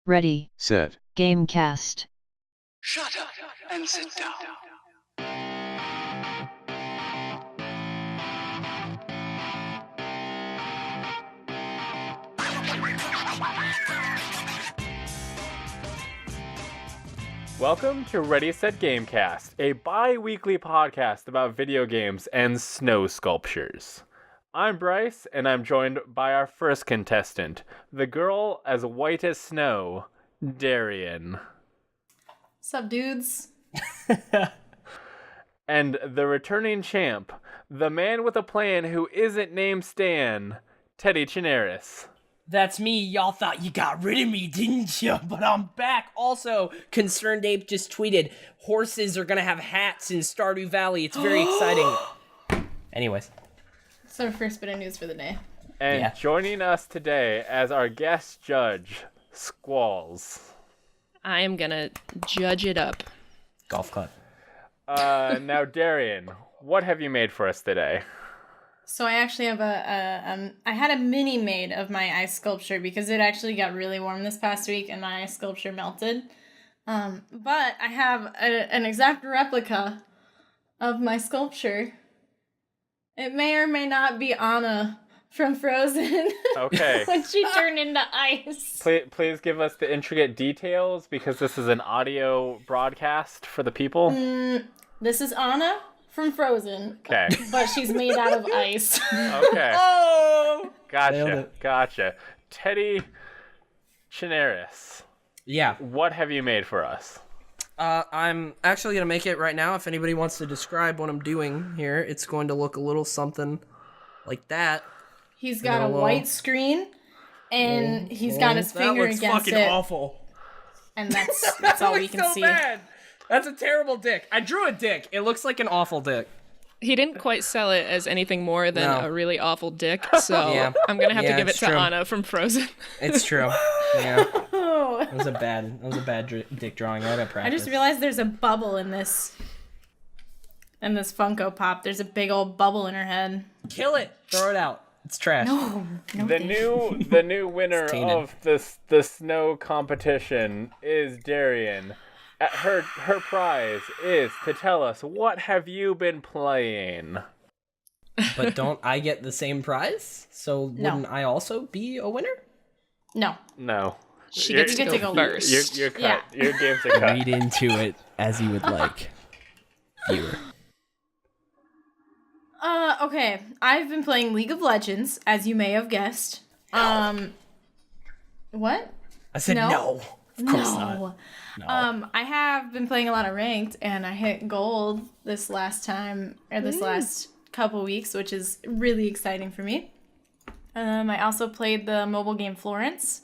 Ready. Set. Gamecast. Shut up and sit down. Welcome to Ready Set Gamecast, a bi-weekly podcast about video games and snow sculptures. I'm Bryce, and I'm joined by our first contestant, the girl as white as snow, Darrian. Sup, dudes? And the returning champ, the man with a plan who isn't named Stan, Teddy Chinaris. That's me. Y'all thought you got rid of me, didn't you? But I'm back. Also, Concerned Ape just tweeted, horses are gonna have hats in Stardew Valley. It's very exciting. Anyways. That's our first bit of news for the day. And joining us today as our guest judge, Skowalz. I am gonna judge it up. Golf club. Now, Darrian, what have you made for us today? So I actually have I had a mini made of my ice sculpture because it actually got really warm this past week and my ice sculpture melted. But I have an exact replica of my sculpture. It may or may not be Anna from Frozen. Okay. When she turned into ice. Please give us the intricate details because this is an audio broadcast for the people. This is Anna from Frozen. Okay. But she's made out of ice. Okay. Oh! Gotcha. Teddy Chinaris. Yeah. What have you made for us? I'm actually gonna make it right now. If anybody wants to describe what I'm doing here, it's going to look a little something like that. He's got a white screen, and he's got his finger against it. That looks fucking awful. And that's all we can see. Bad. That's a terrible dick. I drew a dick. It looks like an awful dick. He didn't quite sell it as anything more than a really awful dick, so Yeah. I'm gonna have to give it to true. Anna from Frozen. It's true. Yeah. That was a bad dick drawing. I gotta I practice. just realized there's a bubble in this Funko Pop. There's a big old bubble in her head. Kill it. Throw it out. It's trash. No. The new winner of the snow competition is Darrian. Her prize is to tell us what have you been playing. But don't I get the same prize? So wouldn't I also be a winner? No. No. She gets to go first. You're cut. Yeah. Your games are cut. Read into it as you would like, viewer. Okay. I've been playing League of Legends, as you may have guessed. What? I said no. Of course not. No. No. I have been playing a lot of ranked, and I hit gold this last couple weeks, which is really exciting for me. I also played the mobile game Florence,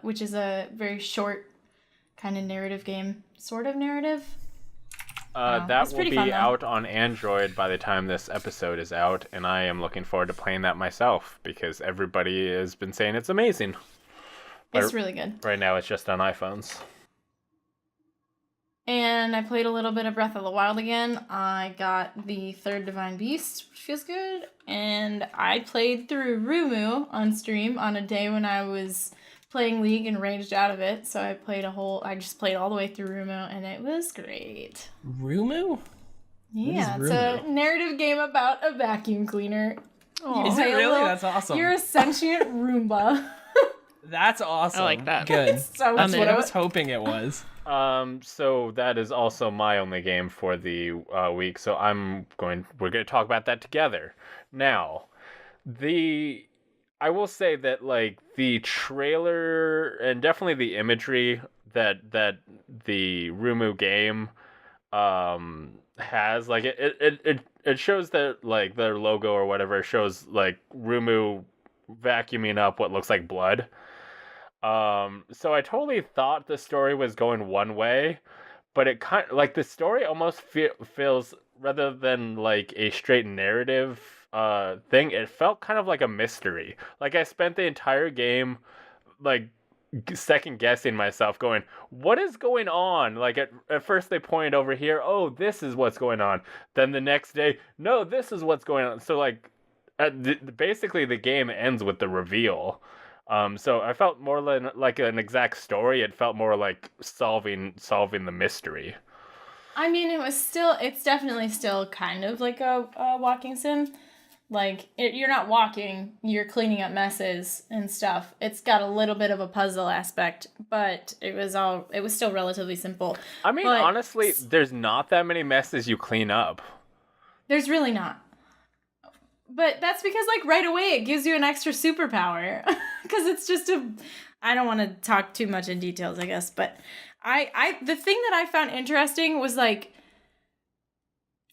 which is a very short kind of narrative game, sort of narrative. That will be fun, though. out on Android by the time this episode is out, and I am looking forward to playing that myself because everybody has been saying it's amazing. It's really good. Right now, it's just on iPhones. And I played a little bit of Breath of the Wild again. I got the third Divine Beast, which feels good. And I played through Rumu on stream on a day when I was playing League and raged out of it. So I just played all the way through Rumu, and it was great. Rumu? Yeah, it's a narrative game about a vacuum cleaner. Is it really? That's awesome. You're a sentient Roomba. That's awesm. I like that. Good. So That's what cute. I was hoping it was. So that is also my only game for the week. So we're going to talk about that together. Now, I will say that like the trailer and definitely the imagery that the Rumu game has, like it shows that like their logo or whatever shows like Rumu vacuuming up what looks like blood. So I totally thought the story was going one way, but it kind of, like the story almost feels, rather than like a straight narrative thing, it felt kind of like a mystery. Like I spent the entire game like second guessing myself, going, what is going on? Like at first they point over here, oh, this is what's going on. Then the next day, no, this is what's going on. So like basically the game ends with the reveal. So I felt more like an exact story. It felt more like solving the mystery. I mean, it's definitely still kind of like a walking sim. Like, you're not walking, you're cleaning up messes and stuff. It's got a little bit of a puzzle aspect, but it was still relatively simple. I mean, but honestly, there's not that many messes you clean up. There's really not. But that's because, like, right away it gives you an extra superpower. Because it's just I don't want to talk too much in details, I guess, but the thing that I found interesting was, like,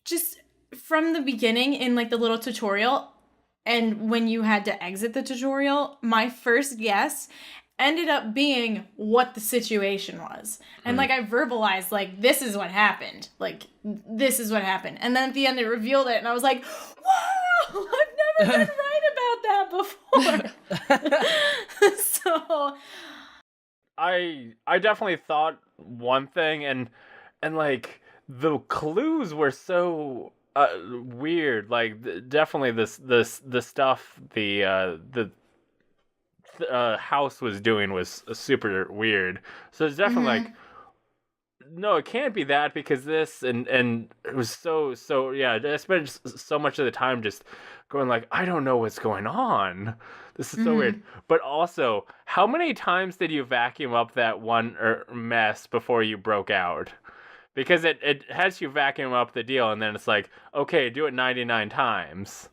just from the beginning in, like, the little tutorial, and when you had to exit the tutorial, my first guess ended up being what the situation was. And, like, I verbalized, like, this is what happened. Like, this is what happened. And then at the end, it revealed it, and I was like, wow, I've never been right about that before. So I definitely thought one thing, and like, the clues were so weird. Like, definitely the stuff the house was doing was super weird. So it's definitely like, no, it can't be that, because this and it was so yeah. I spent so much of the time just going like, I don't know what's going on. This is so weird. But also, how many times did you vacuum up that one mess before you broke out? Because it has you vacuum up the deal, and then it's like, okay, do it 99 times.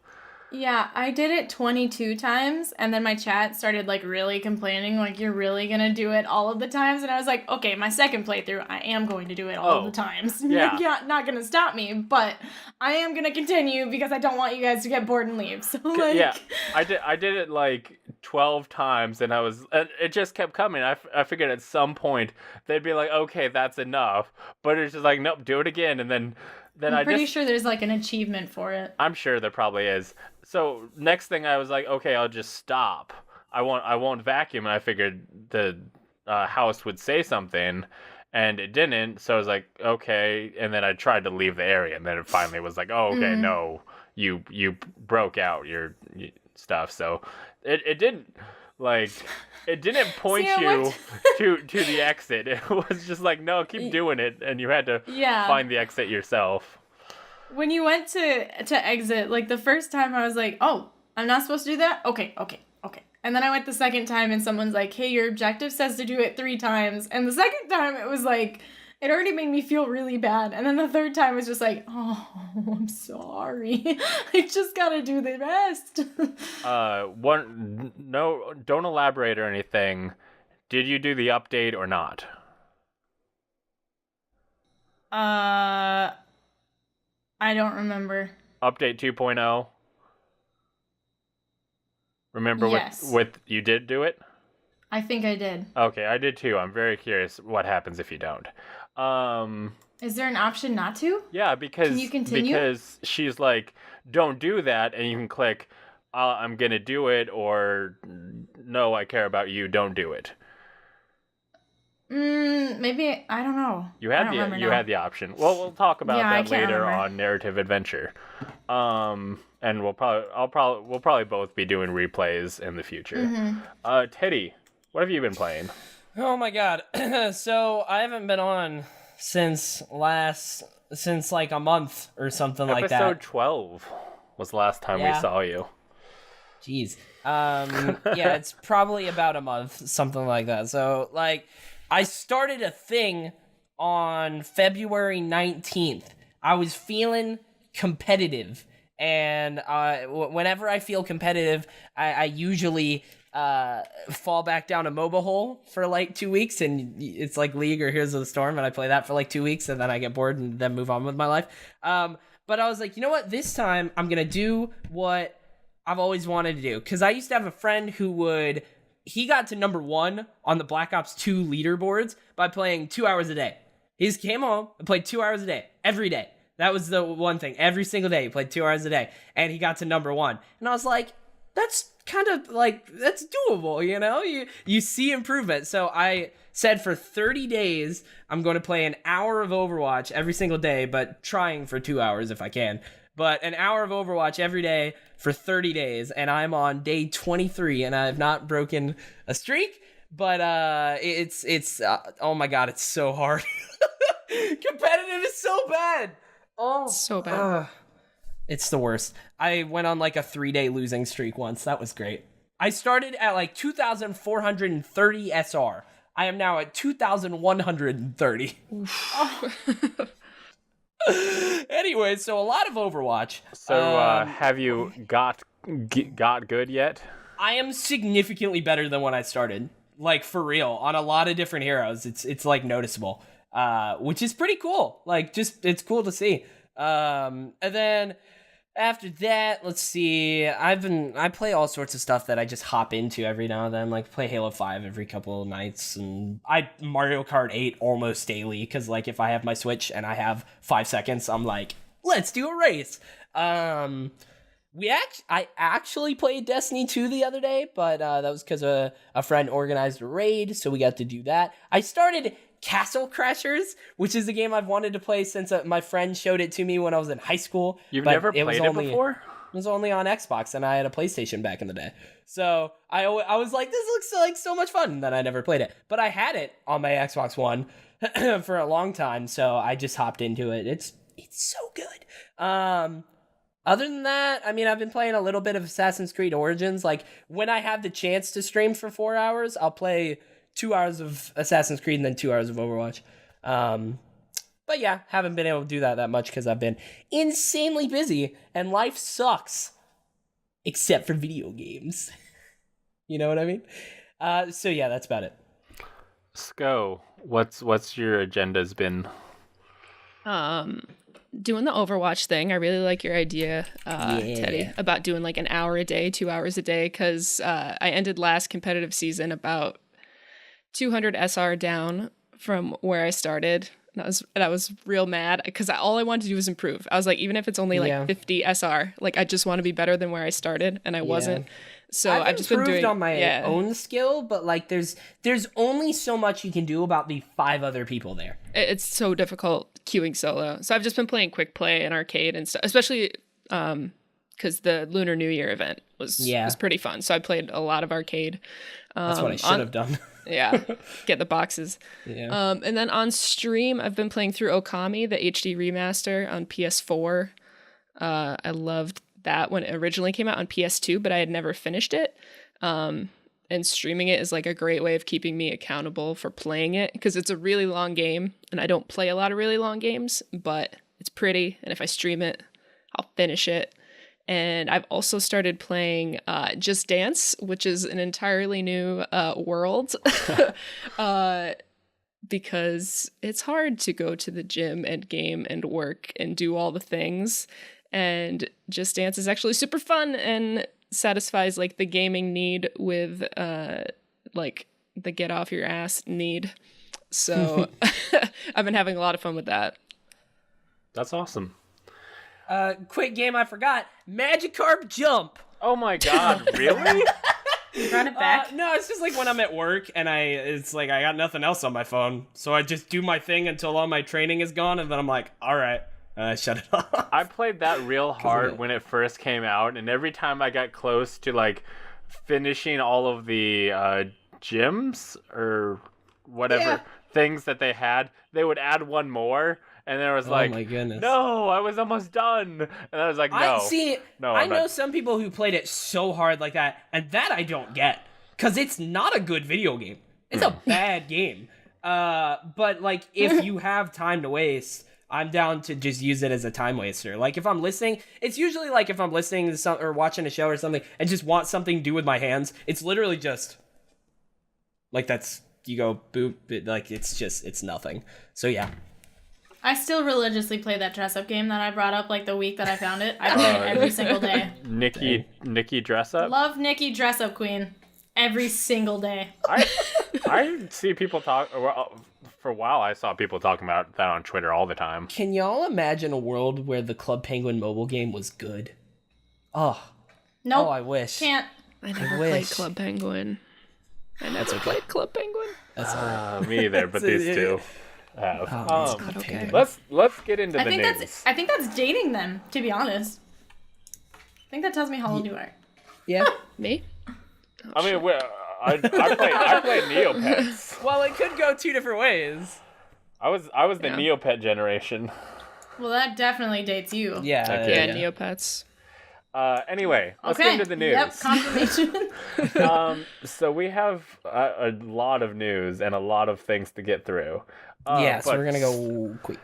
yeah, I did it 22 times, and then my chat started, like, really complaining, like, you're really gonna do it all of the times? And I was like, okay, my second playthrough, I am going to do it all of the times. Yeah. You're not gonna stop me, but I am gonna continue because I don't want you guys to get bored and leave. So, like... Yeah, I did it, like, 12 times, and it just kept coming. I figured at some point they'd be like, okay, that's enough. But it's just like, nope, do it again, and then I'm pretty sure there's, like, an achievement for it. I'm sure there probably is. So next thing I was like, okay, I'll just stop. I won't vacuum. And I figured the house would say something, and it didn't. So I was like, okay. And then I tried to leave the area, and then it finally was like, oh, okay, no, you broke out your stuff. So it didn't, like, it didn't point you to the exit. It was just like, no, keep doing it, and you had to find the exit yourself. When you went to exit, like, the first time I was like, oh, I'm not supposed to do that? Okay. And then I went the second time, and someone's like, hey, your objective says to do it 3 times. And the second time, it was like, it already made me feel really bad. And then the third time was just like, oh, I'm sorry. I just gotta do the rest. No, don't elaborate or anything. Did you do the update or not? I don't remember. Update 2.0? Remember what you did do it? I think I did. Okay, I did too. I'm very curious what happens if you don't. Is there an option not to? Yeah, because can you continue? Because she's like, don't do that, and you can click, I'm gonna do it, or no, I care about you, don't do it. Maybe, I don't know. You had the option. Well, we'll talk about that later remember. on Narrative Adventure. And we'll probably both be doing replays in the future. Teddy, what have you been playing? Oh my god. So I haven't been on since like a month or something like that. Episode 12 was the last time we saw you. Jeez. Yeah, it's probably about a month, something like that. So, like, I started a thing on February 19th. I was feeling competitive, and whenever I feel competitive, I usually fall back down a MOBA hole for like 2 weeks, and it's like League or Heroes of the Storm, and I play that for like 2 weeks, and then I get bored and then move on with my life. But I was like, you know what? This time I'm gonna do what I've always wanted to do, because I used to have a friend who he got to number 1 on the Black Ops 2 leaderboards by playing 2 hours a day. He just came home and played 2 hours a day, every day. That was the one thing. Every single day, he played 2 hours a day, and he got to number 1. And I was like, that's kind of like, that's doable, you know? You see improvement. So I said for 30 days, I'm going to play an hour of Overwatch every single day, but trying for 2 hours if I can. But an hour of Overwatch every day for 30 days, and I'm on day 23, and I've not broken a streak. But it's oh my god, it's so hard. Competitive is so bad. Oh, So bad. It's the worst. I went on like a 3-day losing streak once. That was great. I started at like 2,430 SR. I am now at 2,130. Anyway, so a lot of Overwatch. So have you got good yet? I am significantly better than when I started. Like, for real, on a lot of different heroes. It's like noticeable, which is pretty cool. Like, just it's cool to see. And then after that, let's see. I play all sorts of stuff that I just hop into every now and then. Like, play Halo 5 every couple of nights, and I Mario Kart 8 almost daily. Because like, if I have my Switch and I have 5 seconds, I'm like, let's do a race. I actually played Destiny 2 the other day, but that was because a friend organized a raid, so we got to do that. I started Castle Crashers, which is a game I've wanted to play since my friend showed it to me when I was in high school. You've never played it before? It was only on Xbox, and I had a PlayStation back in the day. So I was like, this looks like so much fun, and then I never played it. But I had it on my Xbox One for a long time, so I just hopped into it. It's so good. Other than that, I mean, I've been playing a little bit of Assassin's Creed Origins. Like, when I have the chance to stream for 4 hours, I'll play 2 hours of Assassin's Creed and then 2 hours of Overwatch. But yeah, haven't been able to do that much because I've been insanely busy and life sucks. Except for video games. You know what I mean? So yeah, that's about it. Sko, what's your agenda's been? Doing the Overwatch thing. I really like your idea, Teddy, about doing like an hour a day, 2 hours a day, because I ended last competitive season about 200 SR down from where I started. And I was real mad because all I wanted to do was improve. I was like, even if it's only like 50 SR, like I just want to be better than where I started, and I wasn't. So I've just been doing on my own skill, but like there's only so much you can do about the 5 other people there. It's so difficult queuing solo. So I've just been playing quick play and arcade and stuff, especially because the Lunar New Year event was pretty fun. So I played a lot of arcade. That's what I should have done. Yeah, get the boxes. Yeah. And then on stream, I've been playing through Okami, the HD remaster on PS4. I loved that when it originally came out on PS2, but I had never finished it. And streaming it is like a great way of keeping me accountable for playing it, because it's a really long game, and I don't play a lot of really long games, but it's pretty, and if I stream it, I'll finish it. And I've also started playing Just Dance, which is an entirely new world, because it's hard to go to the gym and game and work and do all the things. And Just Dance is actually super fun and satisfies like the gaming need with like the get off your ass need. So I've been having a lot of fun with that. That's awesome. Quick game I forgot. Magikarp Jump. Oh my god, really? Run it back. No, it's just like when I'm at work and it's like I got nothing else on my phone, so I just do my thing until all my training is gone, and then I'm like, all right, shut it off. I played that real hard when it first came out, and every time I got close to like finishing all of the gyms or whatever things that they had, they would add one more. And then I was like, my goodness. No, I was almost done. And I was like, no. I know some people who played it so hard like that, and that I don't get. Because it's not a good video game. It's a bad game. But, like, if you have time to waste, I'm down to just use it as a time waster. Like, if I'm listening, it's usually like if I'm listening to something or watching a show or something and just want something to do with my hands, it's literally just, like, you go boop, like, it's nothing. So, yeah. I still religiously play that dress-up game that I brought up like the week that I found it. I play it every single day. Nikki dress up? Love Nikki dress-up queen. Every single day. I see people talk... For a while, I saw people talking about that on Twitter all the time. Can y'all imagine a world where the Club Penguin mobile game was good? Oh. Nope. Oh, I wish. Can't. I never played Club Penguin. I never played Club Penguin. That's me either, but these two. have. Oh, God, okay. Let's get into I the think news. I think that's dating them, to be honest. I think that tells me how old you are. Yeah. Me? I mean, I play Neopets. Well, it could go two different ways. I was the Yeah. Neopet generation. Well, that definitely dates you. Yeah. Okay. Yeah, Neopets. Anyway, let's Okay. get into the news. Yep, confirmation. So we have a lot of news and a lot of things to get through. Yeah, so but, we're gonna go quick.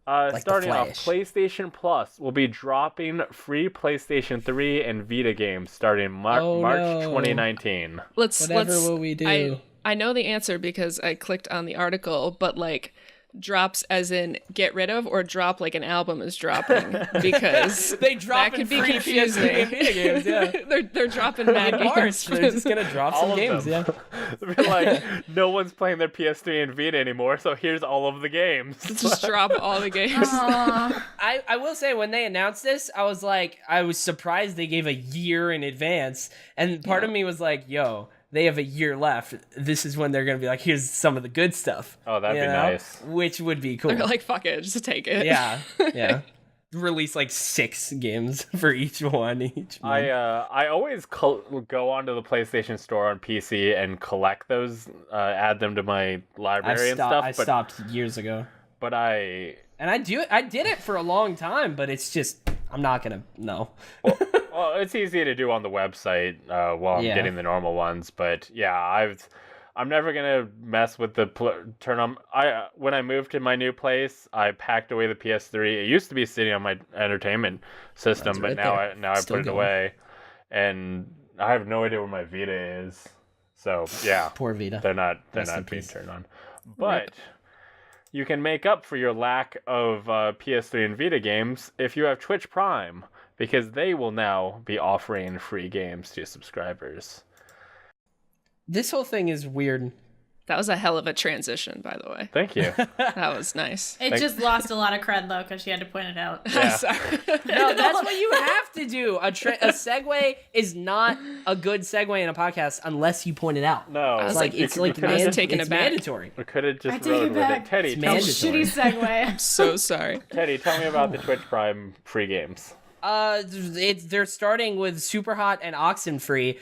The starting off, Flash. PlayStation Plus will be dropping free PlayStation 3 and Vita games starting March no. 2019. Let's will we do? I know the answer because I clicked on the article, but like drops as in get rid of or drop like an album is dropping because They drop that could be free confusing. PS3 and Vita games, yeah. they're dropping mad In March, games. they're just gonna drop All some of games, them. yeah. They're like, no one's playing their PS3 and Vita anymore, so here's all of the games. Just drop all the games. I will say when they announced this, I was surprised they gave a year in advance, and part of me was like, yo, they have a year left. This is when they're gonna be like, here's some of the good stuff. Oh, that'd you be know? nice. Which would be cool. They're like, fuck it, just take it. Yeah, yeah. Release like 6 games for each one each month. I always go onto the PlayStation Store on PC and collect those, add them to my library and stuff. I stopped years ago. But I did it for a long time, but it's just I'm not gonna well, it's easy to do on the website while I'm Yeah. getting the normal ones. But yeah, I'm never gonna mess with the turn on. When I moved to my new place, I packed away the PS3. It used to be sitting on my entertainment system, That's but right now I Still put it going. away, and I have no idea where my Vita is. So yeah, Poor Vita. they're not Rest in being peace. turned on. But you can make up for your lack of PS3 and Vita games if you have Twitch Prime, because they will now be offering free games to subscribers. This whole thing is weird. That was a hell of a transition, by the way. Thank you. That was nice. It just lost a lot of cred, though, because she had to point it out. Yeah. Sorry. No, that's what you have to do. A segue is not a good segue in a podcast unless you point it out. No, I was like, it's I like was taken it's aback. mandatory. we could have I just take rode it with back. it. Teddy, It's tell, mandatory. Shitty segue. So sorry. Teddy, tell me about the Twitch Prime free games. They're starting with Super Hot and Oxenfree,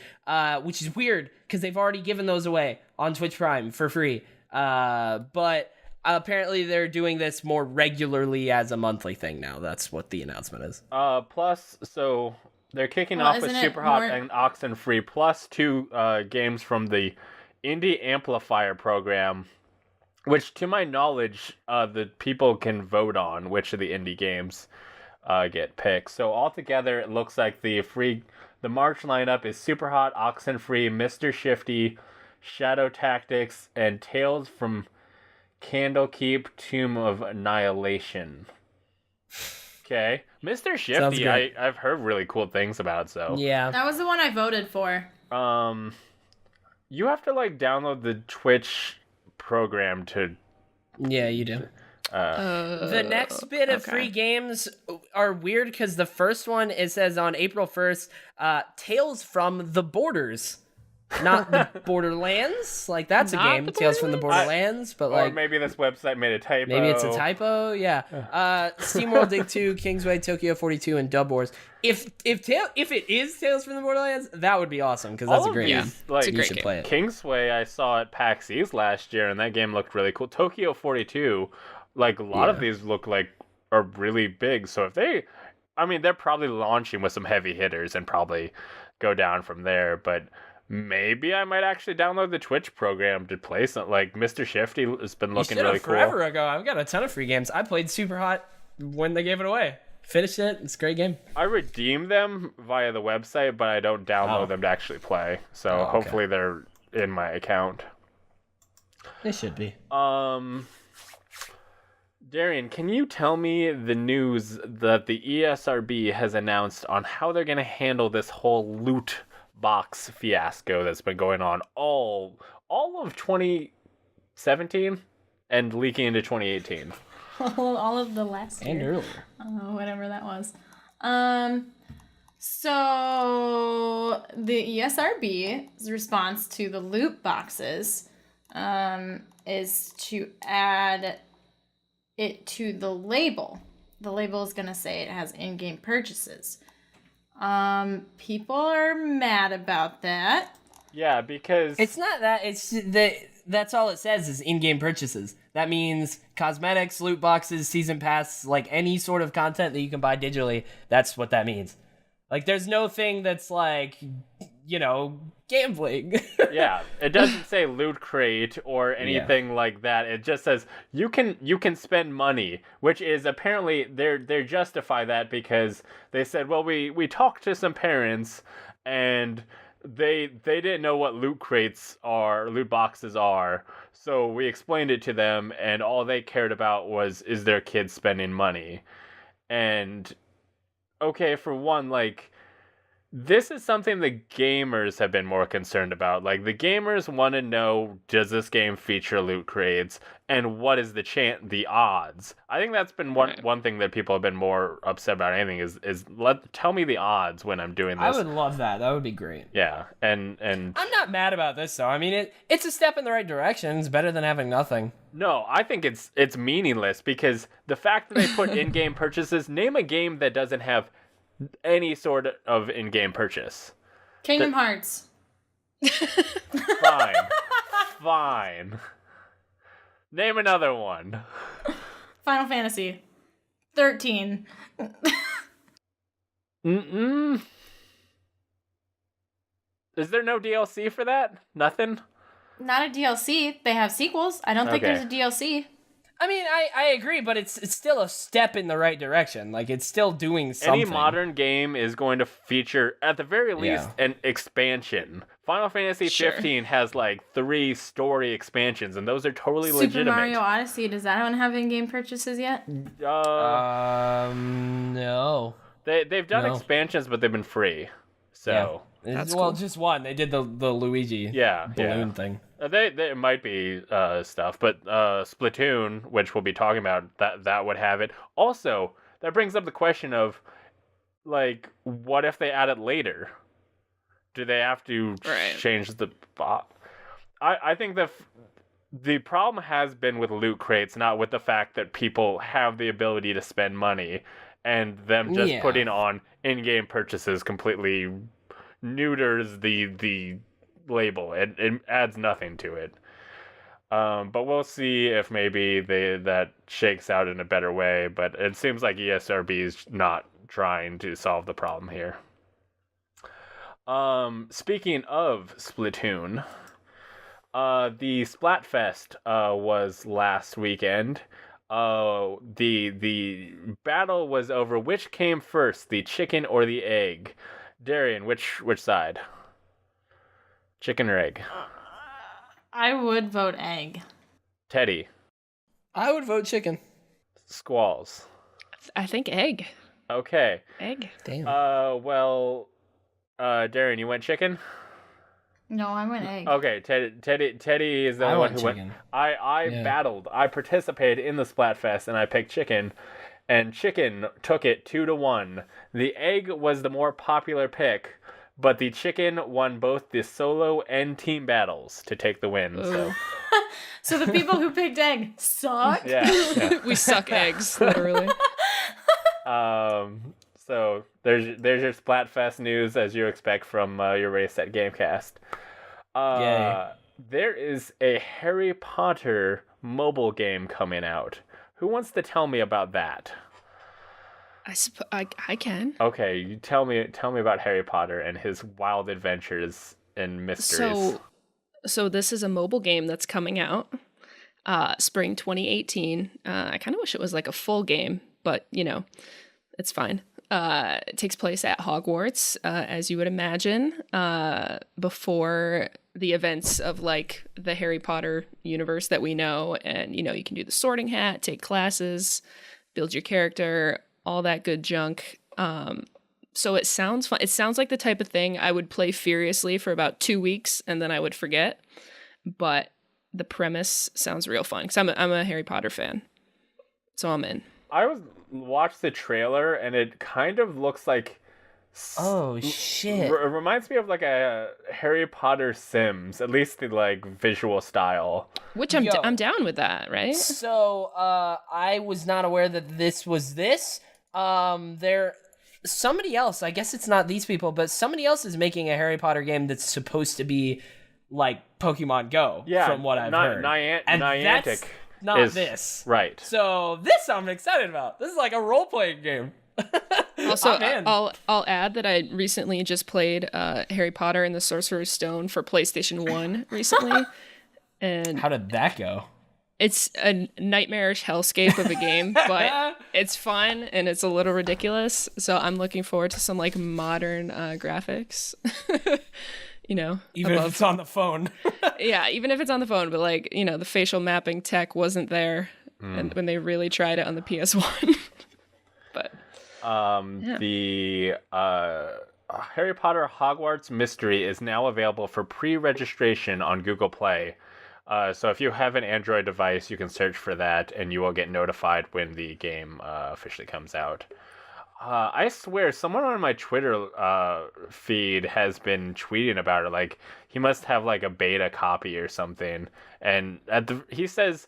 which is weird because they've already given those away on Twitch Prime for free. But apparently they're doing this more regularly as a monthly thing now. That's what the announcement is. Plus, so they're kicking Well, off with isn't it Super Hot more- and Oxenfree, plus 2 games from the Indie Amplifier program, which, to my knowledge, the people can vote on which of the indie games get picked. So altogether, it looks like the March lineup is Super Hot, Oxenfree, Mr. Shifty, Shadow Tactics, and Tales from Candlekeep, Tomb of Annihilation. Okay, Mr. Shifty, great. I've heard really cool things about. So Yeah. That was the one I voted for. you have to like download the Twitch program to. Yeah, you do. The next bit of okay. free games are weird because the first one, it says on April 1st, Tales from the Borders. Not the Borderlands. Like, that's a Not game, the Tales from the Borderlands, but Or like... maybe this website made a typo. Maybe it's a typo, yeah. SteamWorld Dig 2, Kingsway, Tokyo 42, and Dub Wars. If it is Tales from the Borderlands, that would be awesome, because that's All a of great these, game. like, It's a You great should game. play it. Kingsway, I saw at PAX East last year, and that game looked really cool. Tokyo 42, like, a lot of these look like are really big. So if they're probably launching with some heavy hitters and probably go down from there. But maybe I might actually download the Twitch program to play something. Like, Mr. Shifty has been looking really cool. Forever ago. I've got a ton of free games. I played Super Hot when they gave it away. Finished it. It's a great game. I redeem them via the website, but I don't download them to actually play. So Oh, okay. hopefully they're in my account. They should be. Darrian, can you tell me the news that the ESRB has announced on how they're going to handle this whole loot box fiasco that's been going on all of 2017 and leaking into 2018? All of the last And year. earlier. Whatever that was. So the ESRB's response to the loot boxes is to add it to the label. The label is going to say it has in-game purchases. People are mad about that. Yeah, because It's not that. It's that's all it says is in-game purchases. That means cosmetics, loot boxes, season pass, like any sort of content that you can buy digitally. That's what that means. Like, there's no thing that's like, gambling. yeah, it doesn't say loot crate or anything like that. It just says you can spend money, which is apparently they justify that because they said, well, we talked to some parents and they didn't know what loot boxes are, so we explained it to them, and all they cared about is their kids spending money. And okay, for one, like, this is something the gamers have been more concerned about. Like, the gamers want to know, does this game feature loot crates, and what is the odds? I think that's been one thing that people have been more upset about anything is tell me the odds when I'm doing this. I would love that. That would be great. Yeah, and I'm not mad about this though. I mean, it's a step in the right direction. It's better than having nothing. no, I think it's meaningless because the fact that they put in-game purchases, name a game that doesn't have any sort of in-game purchase. Kingdom Hearts. Fine. Name another one. Final Fantasy 13. Is there no DLC for that? Nothing? Not a DLC. They have sequels. I don't think Okay. there's a DLC. I mean, I agree, but it's still a step in the right direction. Like, it's still doing something. Any modern game is going to feature, at the very least, an expansion. Final Fantasy 15 has like 3 story expansions, and those are totally Super legitimate. Mario Odyssey, does that one have in-game purchases yet? No. They've done expansions, but they've been free. So That's cool. Just one. They did the Luigi balloon thing. They might be stuff, but Splatoon, which we'll be talking about, that would have it. Also, that brings up the question of, like, what if they add it later? Do they have to change the bot? I think the problem has been with loot crates, not with the fact that people have the ability to spend money, and them just putting on in-game purchases completely neuters the label. It adds nothing to it. But we'll see if maybe that shakes out in a better way. But it seems like ESRB is not trying to solve the problem here. Speaking of Splatoon, the Splatfest was last weekend. The battle was over which came first, the chicken or the egg. Darrian, which side? Chicken or egg? I would vote egg. Teddy. I would vote chicken. Skowalz. I think egg. Okay. Egg. Damn. Darrian, you went chicken? No, I went egg. Okay, Teddy is the only one who chicken. went. I battled. I participated in the Splatfest and I picked chicken. And chicken took it 2-1. The egg was the more popular pick, but the chicken won both the solo and team battles to take the win. So. So the people who picked egg suck? Yeah. We suck eggs, literally. So there's your Splatfest news, as you expect from your race at Gamecast. Yay. There is a Harry Potter mobile game coming out. Who wants to tell me about that? I can. Okay, you tell me about Harry Potter and his wild adventures and mysteries. So this is a mobile game that's coming out spring 2018. I kind of wish it was like a full game, but it's fine. It takes place at Hogwarts, as you would imagine, before the events of like the Harry Potter universe that we know. And, you can do the sorting hat, take classes, build your character, all that good junk. So it sounds fun. It sounds like the type of thing I would play furiously for about 2 weeks and then I would forget. But the premise sounds real fun because I'm a Harry Potter fan. So I'm in. I watched the trailer and it kind of looks like Oh shit! It reminds me of like a Harry Potter Sims, at least the like visual style. Which I'm down with that, right? So I was not aware that this was this. Somebody else, I guess it's not these people, but somebody else is making a Harry Potter game that's supposed to be like Pokemon Go, from what I've heard. And Niantic that's not this. Right. So this I'm excited about. This is like a role-playing game. Also, I'll add that I recently just played Harry Potter and the Sorcerer's Stone for PlayStation 1 recently. And how did that go? It's a nightmarish hellscape of a game, but it's fun and it's a little ridiculous. So I'm looking forward to some like modern graphics. Even if it's on the phone. Yeah, even if it's on the phone, but like, the facial mapping tech wasn't there and when they really tried it on the PS1. But the Harry Potter Hogwarts Mystery is now available for pre-registration on Google Play. So if you have an Android device, you can search for that, and you will get notified when the game officially comes out. I swear, someone on my Twitter feed has been tweeting about it. Like, he must have like a beta copy or something. And he says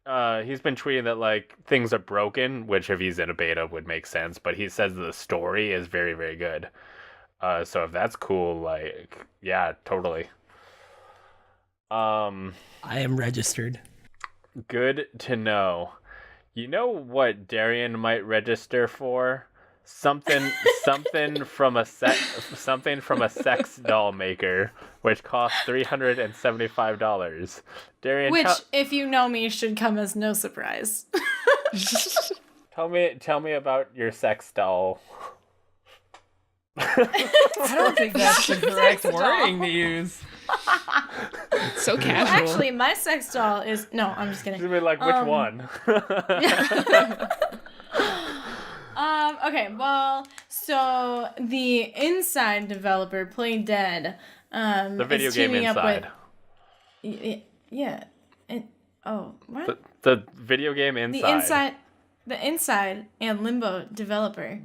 he's been tweeting that like things are broken, which if he's in a beta would make sense. But he says the story is very, very good. So if that's cool, like, yeah, totally. I am registered. Good to know. You know what Darrian might register for? Something from a sex doll maker, which costs $375. Darrian, which, if you know me, should come as no surprise. Tell me about your sex doll. I don't think that's the correct wording to use. So casual. Actually, my sex doll is... No, I'm just kidding. You'd be like, which one? Okay, well, so the Inside developer, Play Dead, the video is game teaming Inside. up with... Yeah. What? The video game Inside. The Inside and Limbo developer.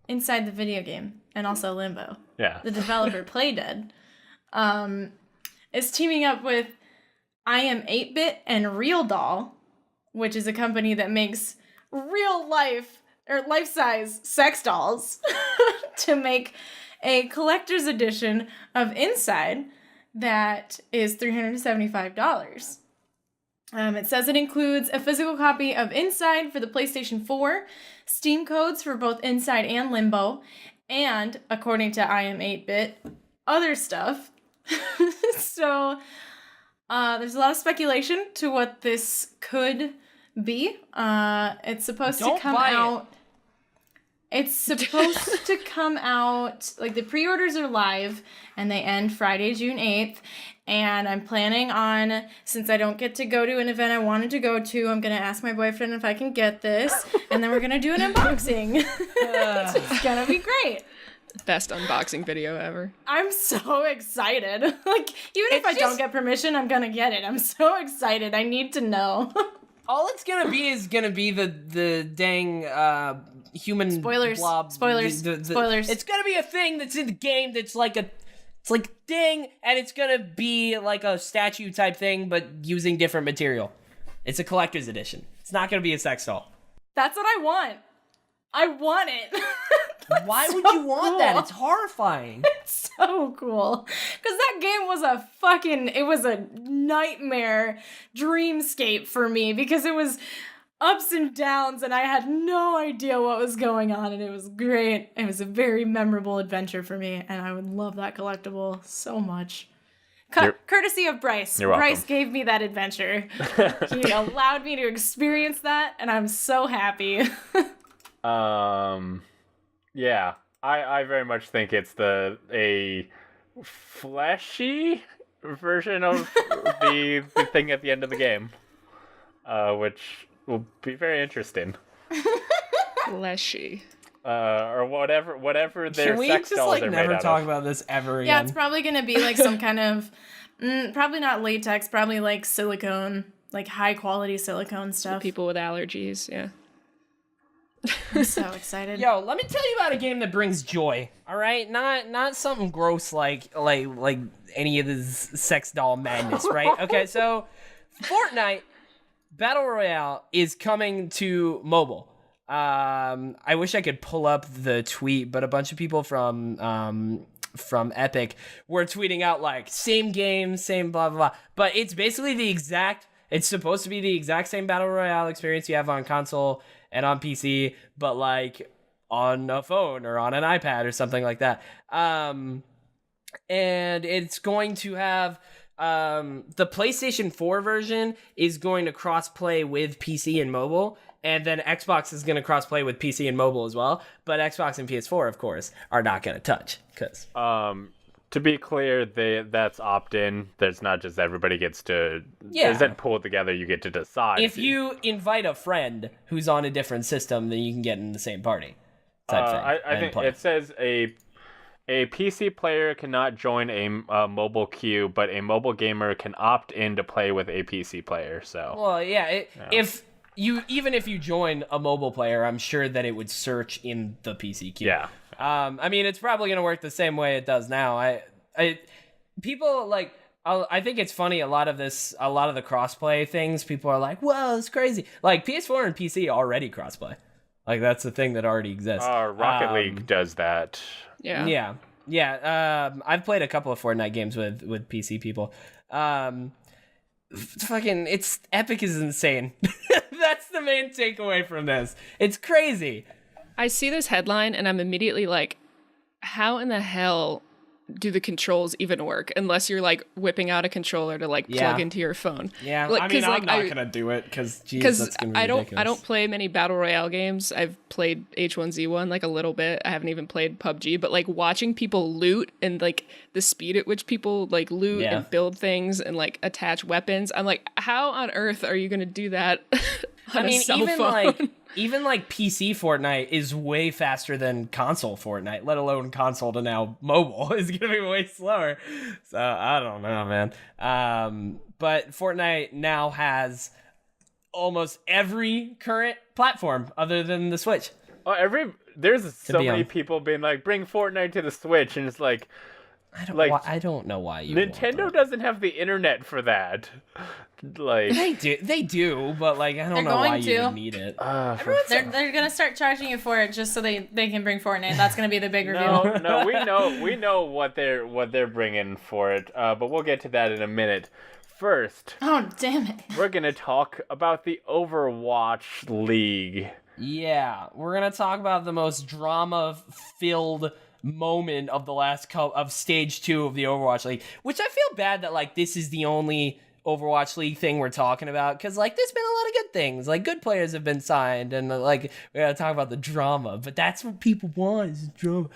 Inside the video game. And also Limbo. Yeah. The developer, Play Dead, is teaming up with I Am 8-Bit and Real Doll, which is a company that makes real life or life-size sex dolls to make a collector's edition of Inside that is $375. It says it includes a physical copy of Inside for the PlayStation 4, Steam codes for both Inside and Limbo, and, according to I Am 8-Bit, other stuff. So, there's a lot of speculation to what this could be. It's supposed to come out... It's supposed to come out, like, the pre-orders are live, and they end Friday, June 8th, and I'm planning on, since I don't get to go to an event I wanted to go to, I'm going to ask my boyfriend if I can get this, and then we're going to do an unboxing. It's going to be great. Best unboxing video ever. I'm so excited. Like, even if I don't get permission, I'm going to get it. I'm so excited. I need to know. All it's going to be is going to be the dang... human spoilers. blob. Spoilers. Spoilers. It's gonna be a thing that's in the game that's like it's like ding, and it's gonna be like a statue type thing, but using different material. It's a collector's edition. It's not gonna be a sex doll. That's what I want. I want it. Why would you want that? It's horrifying. It's so cool. Because that game was it was a nightmare dreamscape for me because it was ups and downs, and I had no idea what was going on, and it was great. It was a very memorable adventure for me, and I would love that collectible so much. Courtesy of Bryce. You're welcome. Bryce gave me that adventure. He allowed me to experience that, and I'm so happy. Yeah, I very much think it's a fleshy version of the thing at the end of the game, which will be very interesting. Fleshy. Or whatever their sex dolls are made out of. Can we just never talk about this ever again? Yeah, it's probably gonna be like some kind of, probably not latex, probably like silicone, like high quality silicone stuff. People with allergies, yeah. I'm so excited. Yo, let me tell you about a game that brings joy. All right, not something gross like any of this sex doll madness, right? Okay, so Fortnite Battle Royale is coming to mobile. I wish I could pull up the tweet, but a bunch of people from Epic were tweeting out like same game, same blah blah blah. But it's basically it's supposed to be the exact same Battle Royale experience you have on console and on PC, but like on a phone or on an iPad or something like that. And it's going to have the PlayStation 4 version is going to cross-play with PC and mobile, and then Xbox is going to cross-play with PC and mobile as well. But Xbox and PS4, of course, are not going to touch. Because to be clear, that's opt-in. There's not just everybody gets to... Yeah. Isn't pulled together, you get to decide. If you invite a friend who's on a different system, then you can get in the same party. Type thing, I think it says a PC player cannot join a mobile queue, but a mobile gamer can opt in to play with a PC player. So, well, yeah. If you join a mobile player, I'm sure that it would search in the PC queue. Yeah. I mean, it's probably gonna work the same way it does now. People like. I think it's funny. A lot of the crossplay things, people are like, "Whoa, it's crazy!" Like PS4 and PC already crossplay. Like that's a thing that already exists. Rocket League does that. Yeah. I've played a couple of Fortnite games with PC people. Epic is insane. That's the main takeaway from this. It's crazy. I see this headline and I'm immediately like, how in the hell do the controls even work unless you're like whipping out a controller to like plug into your phone? Yeah, like, I mean, I'm not gonna do it because that's gonna be ridiculous. I don't play many battle royale games. I've played H1Z1 like a little bit. I haven't even played PUBG, but like watching people loot and like the speed at which people like loot and build things and like attach weapons, I'm like, how on earth are you gonna do that? On a cell phone? Even PC Fortnite is way faster than console Fortnite, let alone console to now mobile is going to be way slower. So I don't know, man. But Fortnite now has almost every current platform other than the Switch. There's so many people being like, bring Fortnite to the Switch, and it's like, I don't know why you Nintendo doesn't have the internet for that. Like they do, but like I don't know why you would need it. They're gonna start charging you for it just so they can bring Fortnite. That's gonna be the big reveal. No, we know what they're bringing for it. But we'll get to that in a minute. First, oh damn it, we're gonna talk about the Overwatch League. Yeah, we're gonna talk about the most drama-filled moment of the last of stage 2 of the Overwatch League, which I feel bad that like this is the only Overwatch League thing we're talking about, because like there's been a lot of good things, like good players have been signed, and like we gotta talk about the drama, but that's what people want is drama.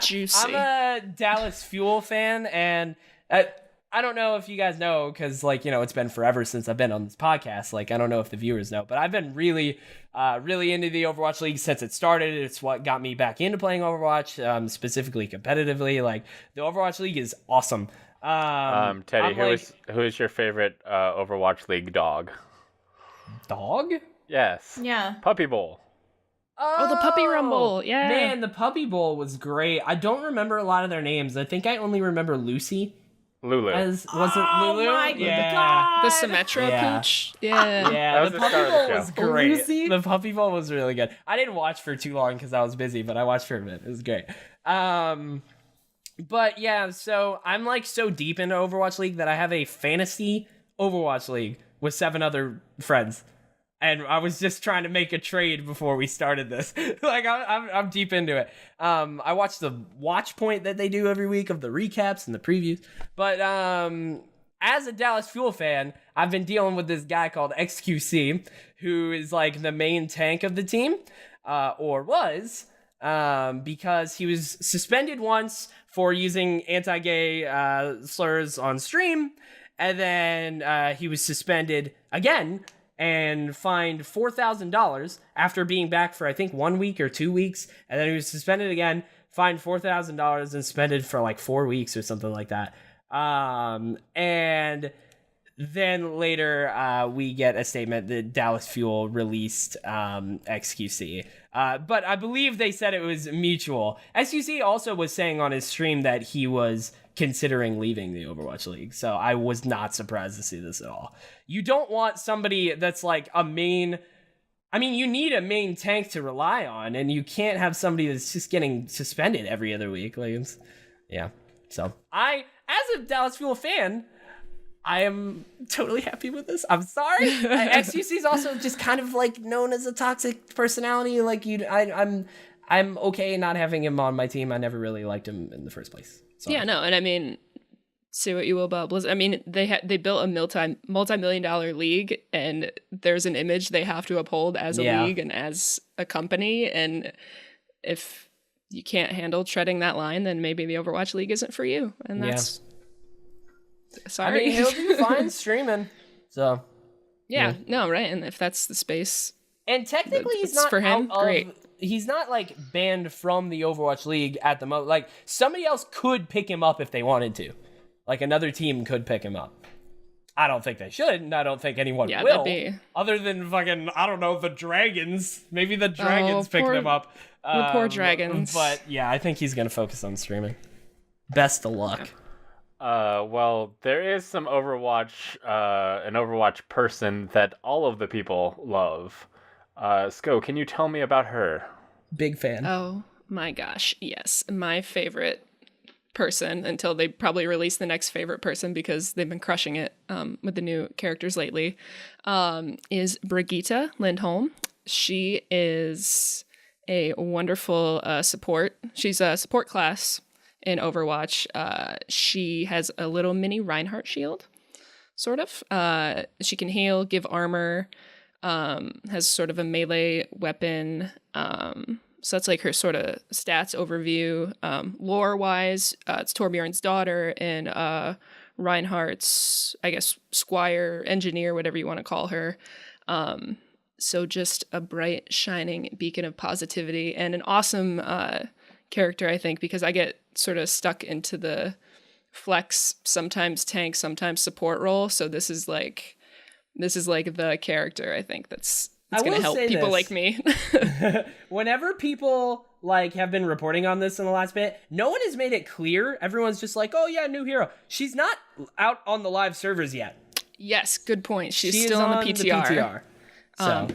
Juicy. I'm a Dallas Fuel fan, and I don't know if you guys know, because like it's been forever since I've been on this podcast. Like I don't know if the viewers know, but I've been really into the Overwatch League since it started. It's what got me back into playing Overwatch, specifically competitively. Like the Overwatch League is awesome. Teddy, who is your favorite Overwatch League dog? Dog? Yes. Yeah. Puppy Bowl. Oh, the Puppy Rumble. Yeah. Man, the Puppy Bowl was great. I don't remember a lot of their names. I think I only remember Lucy. Lulu. Was it Lulu? My God. The Symmetra pooch. Yeah. Yeah, the Puppy Bowl was great. Lucy? The Puppy Bowl was really good. I didn't watch for too long because I was busy, but I watched for a bit. It was great. But yeah, so I'm like so deep into Overwatch League that I have a fantasy Overwatch League with 7 other friends. And I was just trying to make a trade before we started this. Like I'm deep into it. I watch the watch point that they do every week of the recaps and the previews. But as a Dallas Fuel fan, I've been dealing with this guy called XQC, who is like the main tank of the team, or was, because he was suspended once for using anti-gay slurs on stream, and then he was suspended again and fined $4,000 after being back for I think 1 week or 2 weeks, and then he was suspended again, fined $4,000 and suspended for like 4 weeks or something like that. And then later we get a statement that Dallas Fuel released XQC. But I believe they said it was mutual. XQC also was saying on his stream that he was considering leaving the Overwatch League. So I was not surprised to see this at all. You don't want somebody that's like a main... I mean, you need a main tank to rely on, and you can't have somebody that's just getting suspended every other week. Like, yeah. So I, as a Dallas Fuel fan... I am totally happy with this. I'm sorry. XQC is also just kind of like known as a toxic personality. Like I'm okay not having him on my team. I never really liked him in the first place. So. Yeah, no, and I mean, say what you will about Blizzard. I mean, they built a multi-million-dollar league, and there's an image they have to uphold as a league and as a company. And if you can't handle treading that line, then maybe the Overwatch League isn't for you. And that's. Sorry. I mean, he'll be fine streaming. So. Yeah, no, right. And if that's the space. And technically, he's not for him. Great. He's not like banned from the Overwatch League at the moment. Like somebody else could pick him up if they wanted to. Like another team could pick him up. I don't think they should, and I don't think anyone will. Other than fucking, I don't know, the Dragons. Maybe the Dragons pick them up. The poor Dragons. But yeah, I think he's gonna focus on streaming. Best of luck. Yeah. Well, there is some Overwatch, an Overwatch person that all of the people love. Sko, can you tell me about her? Big fan. Oh my gosh, yes. My favorite person, until they probably release the next favorite person because they've been crushing it with the new characters lately, is Brigitte Lindholm. She is a wonderful support. She's a support class in Overwatch. She has a little mini Reinhardt shield, sort of. She can heal, give armor, has sort of a melee weapon. So that's like her sort of stats overview. Lore-wise, it's Torbjorn's daughter and Reinhardt's, I guess, squire, engineer, whatever you want to call her. So just a bright, shining beacon of positivity and an awesome character, I think, because I get sort of stuck into the flex, sometimes tank, sometimes support role. So this is like the character I think that's going to help people like me. Whenever people like have been reporting on this in the last bit, no one has made it clear. Everyone's just like, oh yeah, new hero. She's not out on the live servers yet. Yes, good point. She's still on the PTR.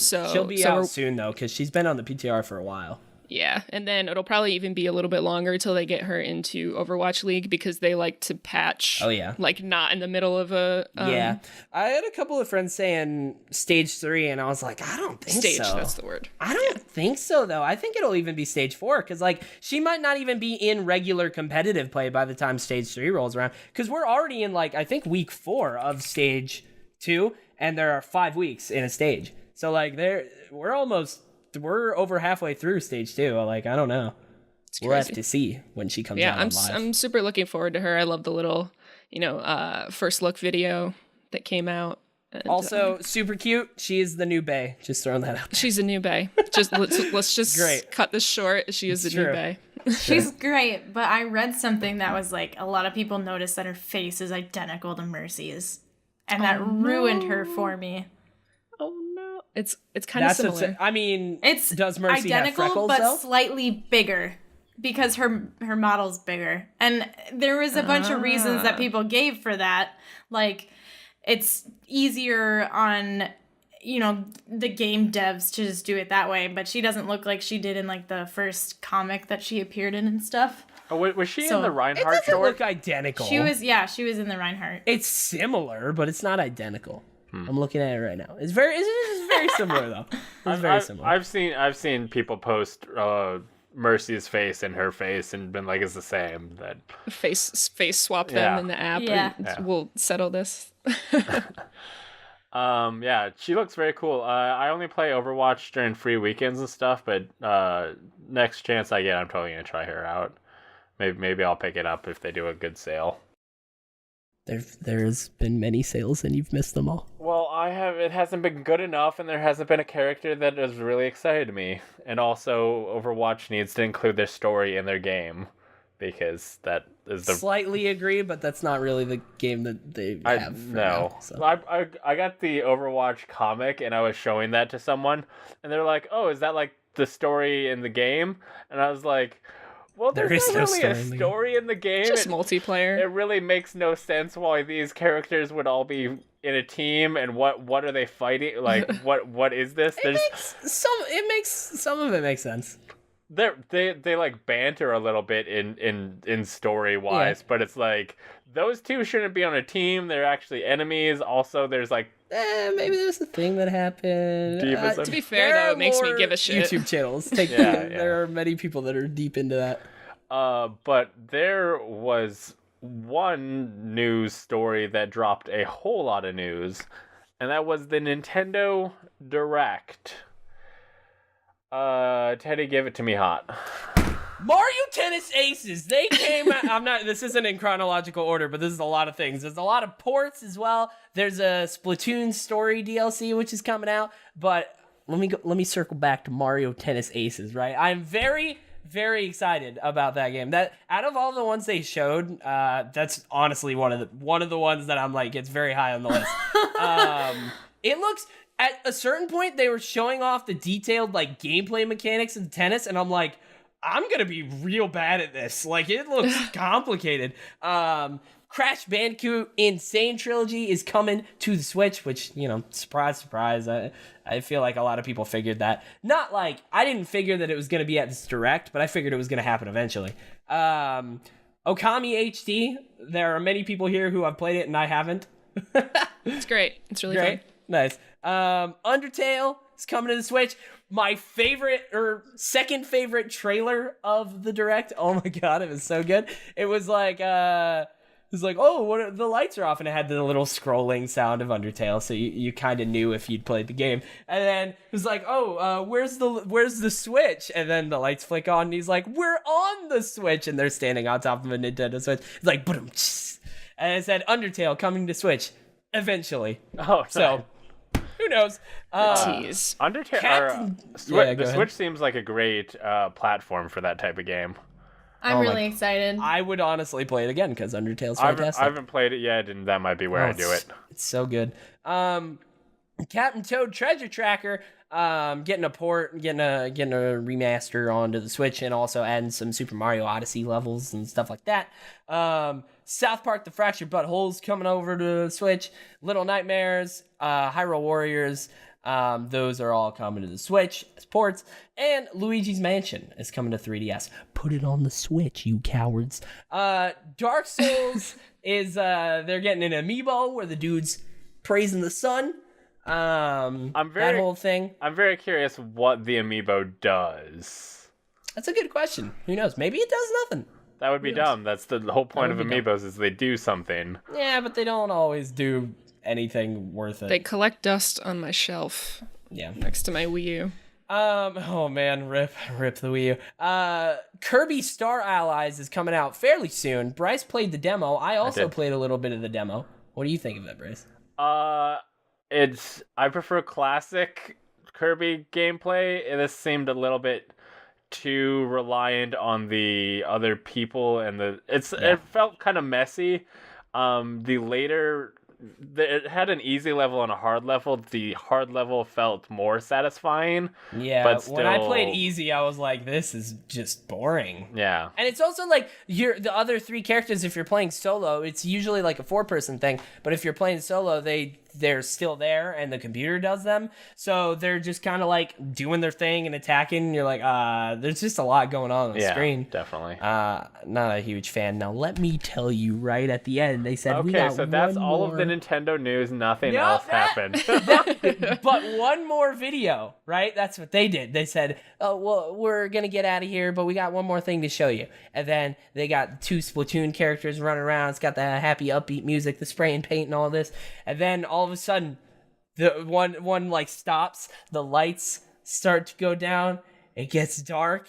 So she'll be out soon though, because she's been on the PTR for a while. Yeah, and then it'll probably even be a little bit longer till they get her into Overwatch League because they like to patch. Oh yeah, like not in the middle of a. Yeah, I had a couple of friends saying stage 3, and I was like, I don't think so. Stage, that's the word. I don't think so though. I think it'll even be stage 4 because like she might not even be in regular competitive play by the time stage 3 rolls around. Because we're already in like I think week 4 of stage 2, and there are 5 weeks in a stage. So like we're over halfway through stage 2. Like, I don't know. We'll have to see when she comes out on live. I'm super looking forward to her. I love the little, first look video that came out. And, also, super cute. She is the new bae. Just throwing that out there. She's a new bae. Let's just cut this short. She is the new bae. She's great, but I read something that was like a lot of people noticed that her face is identical to Mercy's, and that ruined her for me. Oh no, it's kind of similar. Does Mercy have freckles but though? Slightly bigger because her model's bigger, and there was a bunch of reasons that people gave for that, like it's easier on the game devs to just do it that way, but she doesn't look like she did in like the first comic that she appeared in and stuff. Oh, was she in the Reinhardt short? It doesn't short? look identical. She was in the Reinhardt. It's similar, but it's not identical. I'm looking at it right now. It's very similar though. It's very similar. I've seen people post Mercy's face and her face and been like, it's the same. That face swap them in the app. Yeah. And we'll settle this. Yeah, she looks very cool. I only play Overwatch during free weekends and stuff, but next chance I get, I'm totally gonna try her out. Maybe I'll pick it up if they do a good sale. There's been many sales and you've missed them all. Well, it hasn't been good enough, and there hasn't been a character that has really excited me. And also, Overwatch needs to include their story in their game. because that is the Slightly agree, but that's not really the game that they have. No. Now, so. I got the Overwatch comic and I was showing that to someone and they're like, "Oh, is that like the story in the game?" And I was like, "Well, There there's is not no really a story in the story in the game. Just It multiplayer. really makes no sense why these characters would all be in a team and what are they fighting? Like what is this? It makes some of it makes sense. They like banter a little bit in story wise, but it's like those two shouldn't be on a team. They're actually enemies. Also, there's like Maybe there's a thing that happened. To be fair, though, it makes me give a shit. YouTube channels. There are many people that are deep into that. But there was one news story that dropped a whole lot of news, and that was the Nintendo Direct. Teddy, give it to me hot. Mario Tennis Aces. They came out. This isn't in chronological order, but this is a lot of things. There's a lot of ports as well. There's a Splatoon story DLC which is coming out, but let me circle back to Mario Tennis Aces, right? I'm very, very excited about that game. That out of all the ones they showed, that's honestly one of the ones that I'm like, it's very high on the list. It looks, at a certain point they were showing off the detailed like gameplay mechanics of tennis, and I'm like, I'm gonna be real bad at this. Like, it looks complicated. Crash Bandicoot Insane Trilogy is coming to the Switch, which, you know, surprise, surprise. I feel like a lot of people figured that. Not like, I didn't figure that it was gonna be at this Direct, but I figured it was gonna happen eventually. Okami HD, there are many people here who have played it and I haven't. It's great. It's really Great. fun. Nice. Undertale is coming to the Switch. My favorite or second favorite trailer of the Direct. Oh my god, it was so good. It was like oh, what, the lights are off, and it had the little scrolling sound of Undertale, so you kind of knew if you'd played the game. And then it was like, oh, where's the Switch? And then the lights flick on, and he's like, we're on the Switch, and they're standing on top of a Nintendo Switch. It's like, boom, and it said Undertale coming to Switch eventually. Oh, so. Who knows? Tease. Undertale. The Switch seems like a great platform for that type of game. I'm really excited. I would honestly play it again because Undertale's fantastic. I haven't played it yet, and that might be where I do it. It's so good. Captain Toad Treasure Tracker, getting a port, getting a remaster onto the Switch, and also adding some Super Mario Odyssey levels and stuff like that. South Park: The Fractured But Whole's coming over to the Switch. Little Nightmares, Hyrule Warriors, those are all coming to the Switch as ports. And Luigi's Mansion is coming to 3DS. Put it on the Switch, you cowards. Dark Souls is they're getting an amiibo where the dude's praising the sun. That whole thing. I'm very curious what the amiibo does. That's a good question. Who knows? Maybe it does nothing. That would be dumb. That's the whole point of amiibos is they do something. Yeah, but they don't always do anything worth it. They collect dust on my shelf. Yeah. Next to my Wii U. Oh man, rip the Wii U. Kirby Star Allies is coming out fairly soon. Bryce played the demo. I also played a little bit of the demo. What do you think of it, Bryce? I prefer classic Kirby gameplay. This seemed a little bit too reliant on the other people, and it felt kind of messy. It had an easy level and a hard level. The hard level felt more satisfying. Yeah, but still, when I played easy, I was like, this is just boring. Yeah. And it's also like the other three characters, if you're playing solo, it's usually like a 4-person thing. But if you're playing solo, they're still there and the computer does them. So they're just kind of like doing their thing and attacking. And you're like, there's just a lot going on the screen. Definitely. Not a huge fan. Now, let me tell you right at the end, they said, okay, so that's all of the Nintendo news. Nothing else happened. But one more video, right? That's what they did. They said, oh, well, we're going to get out of here, but we got one more thing to show you. And then they got 2 Splatoon characters running around. It's got the happy, upbeat music, the spray and paint and all this. And then all of a sudden, the one like stops, the lights start to go down, it gets dark,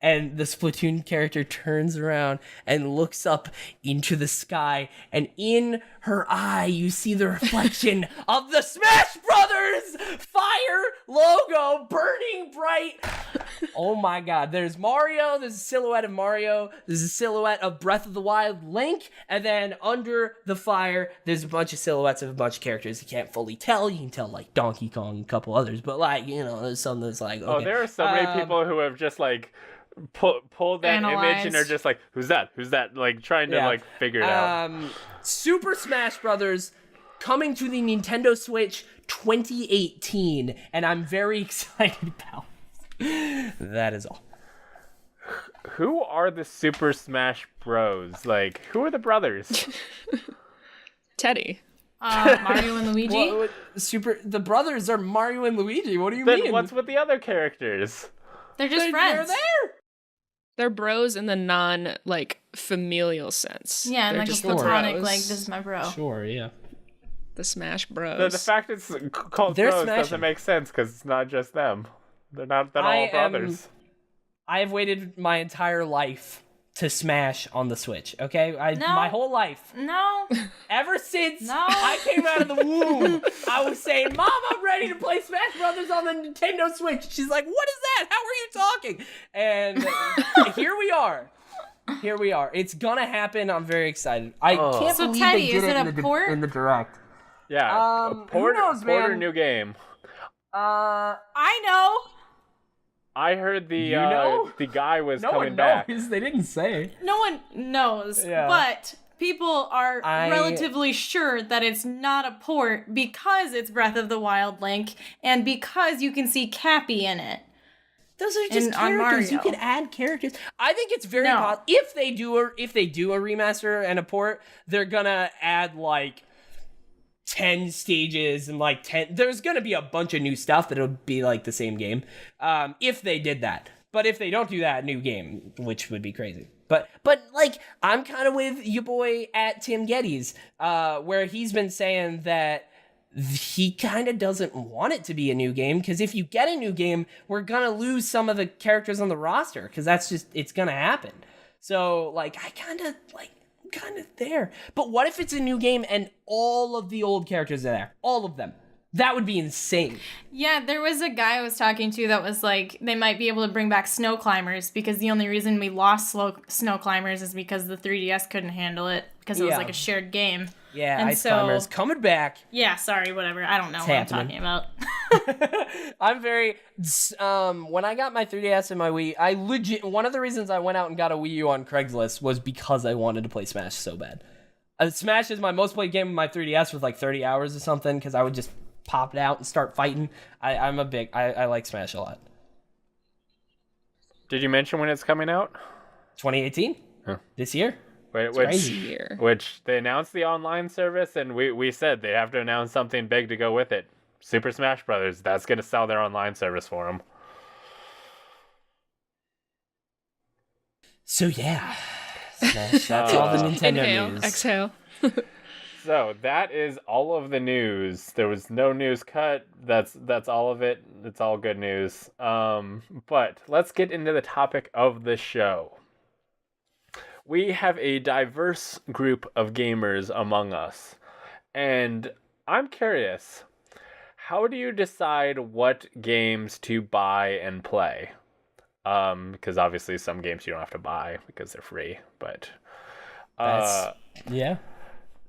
And the Splatoon character turns around and looks up into the sky, and in her eye, you see the reflection of the Smash Brothers fire logo burning bright. Oh my god. There's Mario, there's a silhouette of Mario, there's a silhouette of Breath of the Wild Link, and then under the fire, there's a bunch of silhouettes of a bunch of characters you can't fully tell. You can tell, like, Donkey Kong and a couple others, but, like, you know, there's some that's like, okay. Oh, there are so many people who have just, like, pulled that image and are just like, who's that? Like, trying to, like, figure it out. Super Smash Brothers coming to the Nintendo Switch 2018, and I'm very excited about it. That is all. Who are the Super Smash Bros? Like, who are the brothers? Teddy. Mario and Luigi? The brothers are Mario and Luigi. What do you Then mean? what's with the other characters? They're just friends. They're there. They're bros in the non, like, familial sense. Yeah, and They're like a just platonic, bros. like, this is my bro. Sure, yeah. The Smash Bros. The fact it's called They're bros smashing. doesn't make sense because it's not just them. They're not all brothers. I have waited my entire life to Smash on the Switch, okay? No. My whole life. No. Ever since No. I came out of the womb, I was saying, Mom, I'm ready to play Smash Brothers on the Nintendo Switch. She's like, what is that? How are you talking? And here we are. Here we are. It's gonna happen. I'm very excited. I can't So believe Teddy, they did is it a port? in the direct. Yeah, a port who knows, or man? new game. I know. I heard the You know? the guy was No coming one back. knows. They didn't say. No one knows, Yeah. but people are I- relatively sure that it's not a port because it's Breath of the Wild Link and because you can see Cappy in it. Those are just And on characters. You Mario. can add characters. I think it's very No. possible. If they do a remaster and a port, they're gonna add like 10 stages and like 10. There's gonna be a bunch of new stuff that'll be like the same game. If they did that. But if they don't do that, new game, which would be crazy. But like I'm kind of with your boy at Tim Geddes, where he's been saying that he kind of doesn't want it to be a new game, because if you get a new game, we're gonna lose some of the characters on the roster, because that's just, it's gonna happen. So like I'm kind of there. But what if it's a new game and all of the old characters are there, all of them? That would be insane. Yeah, there was a guy I was talking to that was like, they might be able to bring back snow climbers because the only reason we lost snow climbers is because the 3DS couldn't handle it because it was Yeah. like a shared game. Yeah, And Ice so- Climbers coming back. Yeah, sorry, whatever. I don't know It's what happening. I'm talking about. I'm very when I got my 3DS and my Wii, I legit, one of the reasons I went out and got a Wii U on Craigslist was because I wanted to play Smash so bad. Smash is my most played game on my 3DS with like 30 hours or something, because I would just pop it out and start fighting. I like Smash a lot. Did you mention when it's coming out? 2018? Huh. This year? Crazy year. Which they announced the online service, and we said they have to announce something big to go with it. Super Smash Brothers, that's going to sell their online service for them. So yeah. Smash, that's all the Nintendo Inhale, news. exhale. So that is all of the news. There was no news cut. That's all of it. It's all good news. But let's get into the topic of the show. We have a diverse group of gamers among us, and I'm curious, how do you decide what games to buy and play? Because obviously some games you don't have to buy because they're free, but Yeah.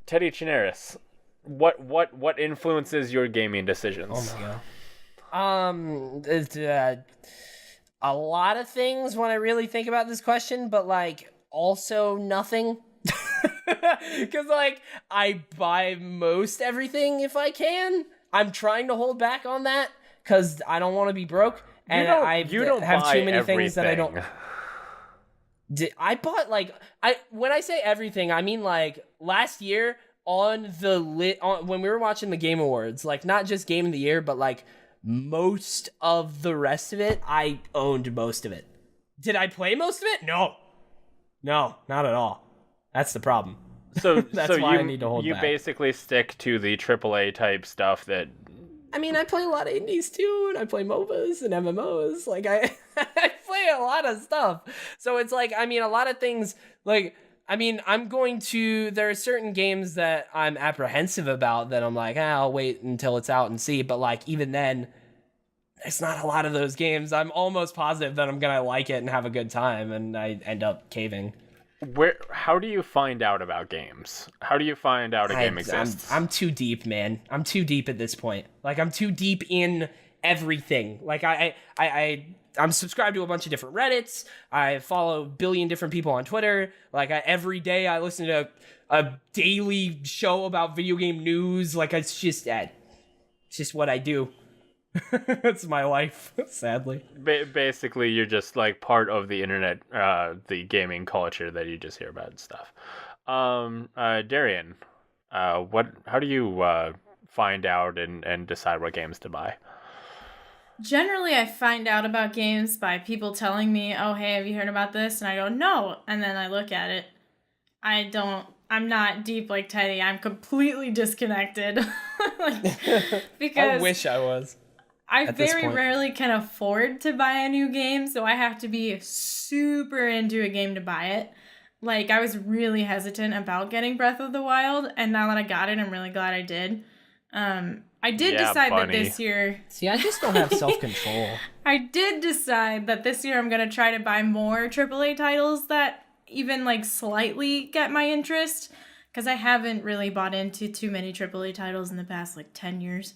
Teddy Chinaris, what influences your gaming decisions? Oh my god. It's, a lot of things when I really think about this question, but like also nothing. Because like I buy most everything if I can. I'm trying to hold back on that because I don't want to be broke, and you don't have buy too many things that I don't. everything. I bought like when I say everything, I mean like last year on the when we were watching the Game Awards, like not just Game of the Year, but like most of the rest of it, I owned most of it. Did I play most of it? No, not at all. That's the problem. So That's so why you I need to hold you back. basically stick to the AAA type stuff that I mean, I play a lot of indies too, and I play MOBAs and MMOs. Like, I play a lot of stuff. So it's like, I mean, a lot of things, like, I mean, there are certain games that I'm apprehensive about that I'm like, I'll wait until it's out and see. But, like, even then, there's not a lot of those games. I'm almost positive that I'm going to like it and have a good time, and I end up caving. How do you find out about games? How do you find out a game exists? I'm too deep, man. I'm too deep at this point. Like, I'm too deep in everything. Like, I'm subscribed to a bunch of different Reddits. I follow a billion different people on Twitter. Like, every day I listen to a daily show about video game news. Like, it's just what I do. It's my life, sadly. Basically, you're just like part of the internet, the gaming culture that you just hear about and stuff. Darrian, how do you find out and decide what games to buy? Generally, I find out about games by people telling me, oh, hey, have you heard about this? And I go, no. And then I look at it. I'm not deep like Teddy. I'm completely disconnected. Because I wish I was. I very rarely can afford to buy a new game, so I have to be super into a game to buy it. Like, I was really hesitant about getting Breath of the Wild, and now that I got it, I'm really glad I did. I did decide that this year... See, I just don't have self-control. I did decide that this year I'm going to try to buy more AAA titles that even, like, slightly get my interest, because I haven't really bought into too many AAA titles in the past, like, 10 years.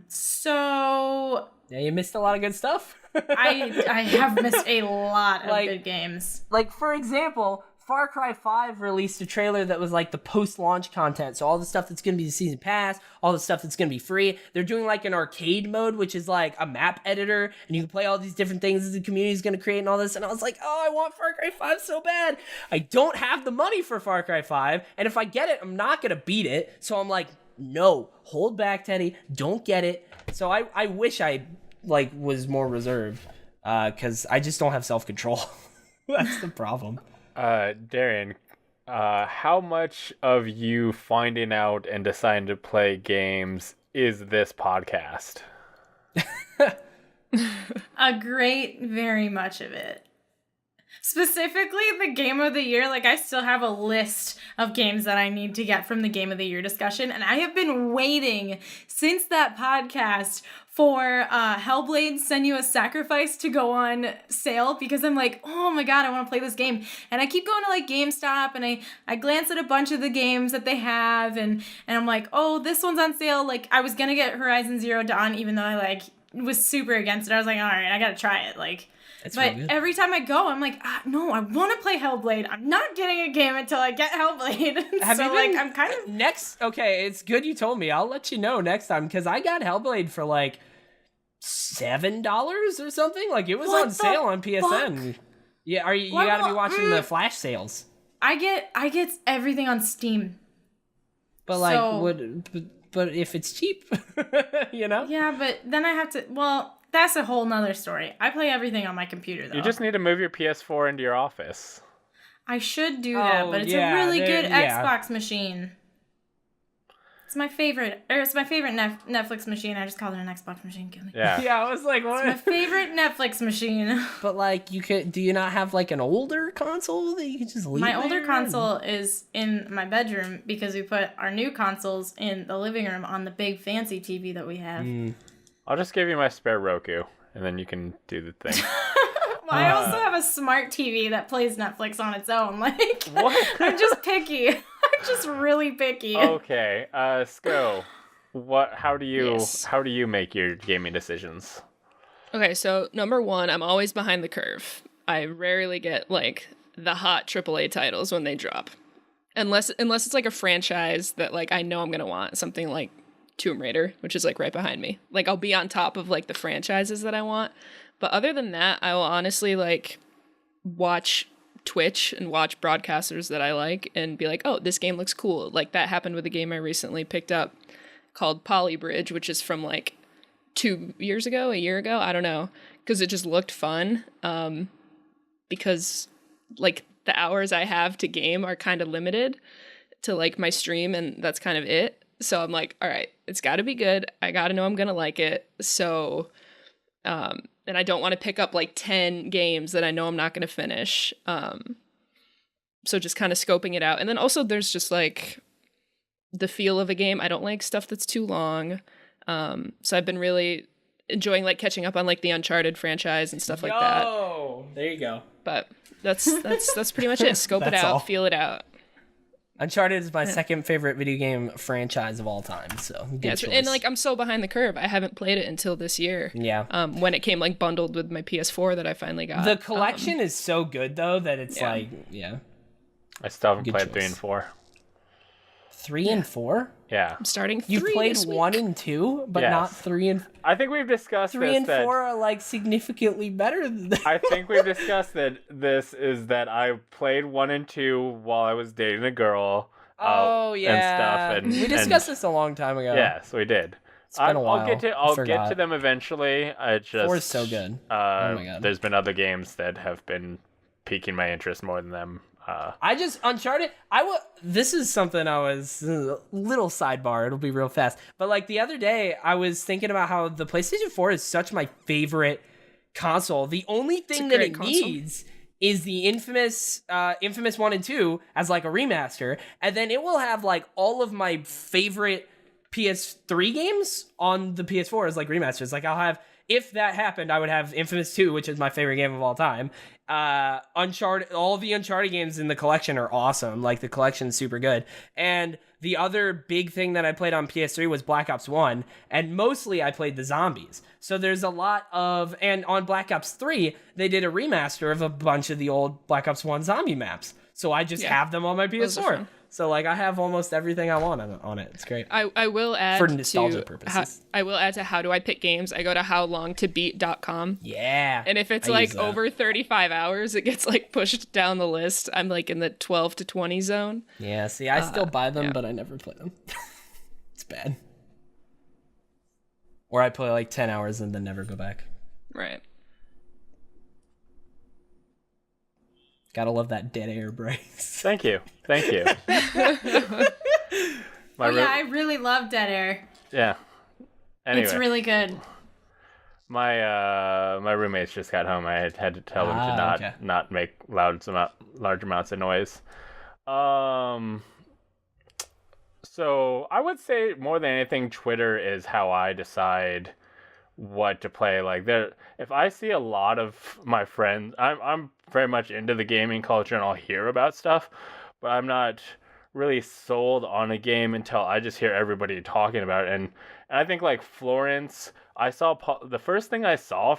So... Yeah, you missed a lot of good stuff. I have missed a lot of good games. Like, for example, Far Cry 5 released a trailer that was like the post-launch content. So all the stuff that's going to be the season pass, all the stuff that's going to be free. They're doing like an arcade mode, which is like a map editor, and you can play all these different things that the community is going to create and all this. And I was like, oh, I want Far Cry 5 so bad. I don't have the money for Far Cry 5, and if I get it, I'm not going to beat it. So I'm like, no, hold back, Teddy. Don't get it. So I wish I like was more reserved, because I just don't have self-control. That's the problem. Darrian, how much of you finding out and deciding to play games is this podcast? A great, very much of it. Specifically, the Game of the Year, like, I still have a list of games that I need to get from the Game of the Year discussion, and I have been waiting since that podcast for Hellblade: Senua's Sacrifice to go on sale, because I'm like, oh my god, I want to play this game. And I keep going to, like, GameStop, and I glance at a bunch of the games that they have, and I'm like, oh, this one's on sale. Like, I was gonna get Horizon Zero Dawn, even though I, like, was super against it. I was like, all right, I gotta try it, like... But every time I go, I'm like, no, I want to play Hellblade. I'm not getting a game until I get Hellblade. I'm kind of... Next, okay, it's good you told me. I'll let you know next time, because I got Hellblade for, like, $7 or something. Like, it was on sale on PSN. Fuck? Yeah, you gotta be watching the flash sales. I get everything on Steam. But, like, but if it's cheap, you know? Yeah, but then I have to... Well... That's a whole nother story. I play everything on my computer, though. You just need to move your PS4 into your office. I should do that, but it's a really good Xbox machine. It's my favorite. It's my favorite Netflix machine. I just called it an Xbox machine. Kill me. Yeah. Yeah, I was like, what? It's my favorite Netflix machine. But, like, do you not have, like, an older console that you can just leave My older console is in my bedroom, because we put our new consoles in the living room on the big fancy TV that we have. I'll just give you my spare Roku, and then you can do the thing. Well, I also have a smart TV that plays Netflix on its own. Like, what? I'm just picky. I'm just really picky. Okay, Sko, how do you make your gaming decisions? Okay, so number one, I'm always behind the curve. I rarely get, like, the hot AAA titles when they drop. Unless it's like a franchise that, like, I know I'm gonna want, something like Tomb Raider, which is, like, right behind me. Like, I'll be on top of, like, the franchises that I want. But other than that, I will honestly, like, watch Twitch and watch broadcasters that I like and be like, oh, this game looks cool. Like, that happened with a game I recently picked up called Polybridge, which is from, like, a year ago, I don't know, because it just looked fun. Because, like, the hours I have to game are kind of limited to, like, my stream, and that's kind of it. So I'm like, all right, it's got to be good. I got to know I'm going to like it. So, and I don't want to pick up like 10 games that I know I'm not going to finish. So just kind of scoping it out. And then also there's just like the feel of a game. I don't like stuff that's too long. So I've been really enjoying like catching up on like the Uncharted franchise and stuff like that. Oh, there you go. But that's pretty much it. Scope it out, feel it out. Uncharted is my second favorite video game franchise of all time. So yeah, and like I'm so behind the curve. I haven't played it until this year. Yeah. When it came like bundled with my PS4 that I finally got. The collection is so good though that it's like I still haven't Good played choice. 3 and 4. 3 and 4. Yeah. I'm starting. You 3 played this week. 1 and 2, but Yes. not 3 and I think we've discussed 3 this, and 4 are like significantly better than that. I think we've discussed that this is that I played 1 and 2 while I was dating a girl. Oh yeah, and stuff. And we discussed this a long time ago. Yes, we did. It's been a while. I'll get Forgot. to them eventually. I just 4 is so good. Oh my God. There's been other games that have been piquing my interest more than them. Uncharted. This is something I was little sidebar. It'll be real fast. But like the other day, I was thinking about how the PlayStation 4 is such my favorite console. The only thing that it needs is the infamous 1 and 2 as like a remaster, and then it will have like all of my favorite PS3 games on the PS4 as like remasters. Like I'll have, if that happened, I would have Infamous 2, which is my favorite game of all time. Uncharted, all the Uncharted games in the collection are awesome. Like the collection's super good. And the other big thing that I played on PS3 was Black Ops 1, and mostly I played the zombies. So there's a lot of, and on Black Ops 3, they did a remaster of a bunch of the old Black Ops 1 zombie maps. So I just have them on my PS4. So like I have almost everything I want on it. It's great. I will add for nostalgia to purposes. I will add to how do I pick games. I go to howlongtobeat.com. Yeah. And if it's like over 35 hours, it gets like pushed down the list. I'm like in the 12 to 20 zone. Yeah, see, I still buy them, but I never play them. It's bad. Or I play like 10 hours and then never go back. Right. Gotta love that dead air, Bryce. Thank you. I really love Dead Air. Yeah. Anyway, It's really good. my roommates just got home. I had to tell them to not make large amounts of noise. So I would say more than anything, Twitter is how I decide what to play. Like if I see a lot of my friends, I'm very much into the gaming culture and I'll hear about stuff, but I'm not really sold on a game until I just hear everybody talking about it. And I think like Florence, the first thing I saw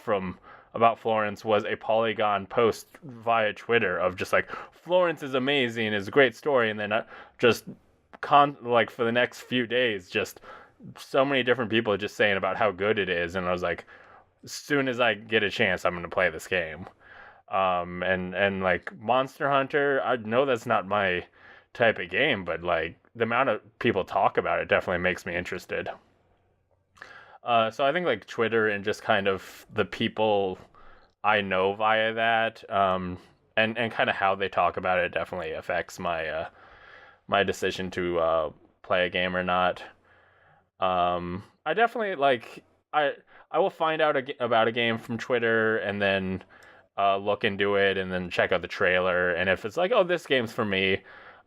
about Florence was a Polygon post via Twitter of just like, Florence is amazing, it's a great story, and then like for the next few days, just so many different people just saying about how good it is, and I was like, as soon as I get a chance, I'm going to play this game. And like Monster Hunter, I know that's not my type of game, but like the amount of people talk about it definitely makes me interested. So I think like Twitter and just kind of the people I know via that, and kind of how they talk about it definitely affects my my decision to play a game or not. I definitely like I will find out about a game from Twitter and then look into it and then check out the trailer, and if it's like, oh, this game's for me,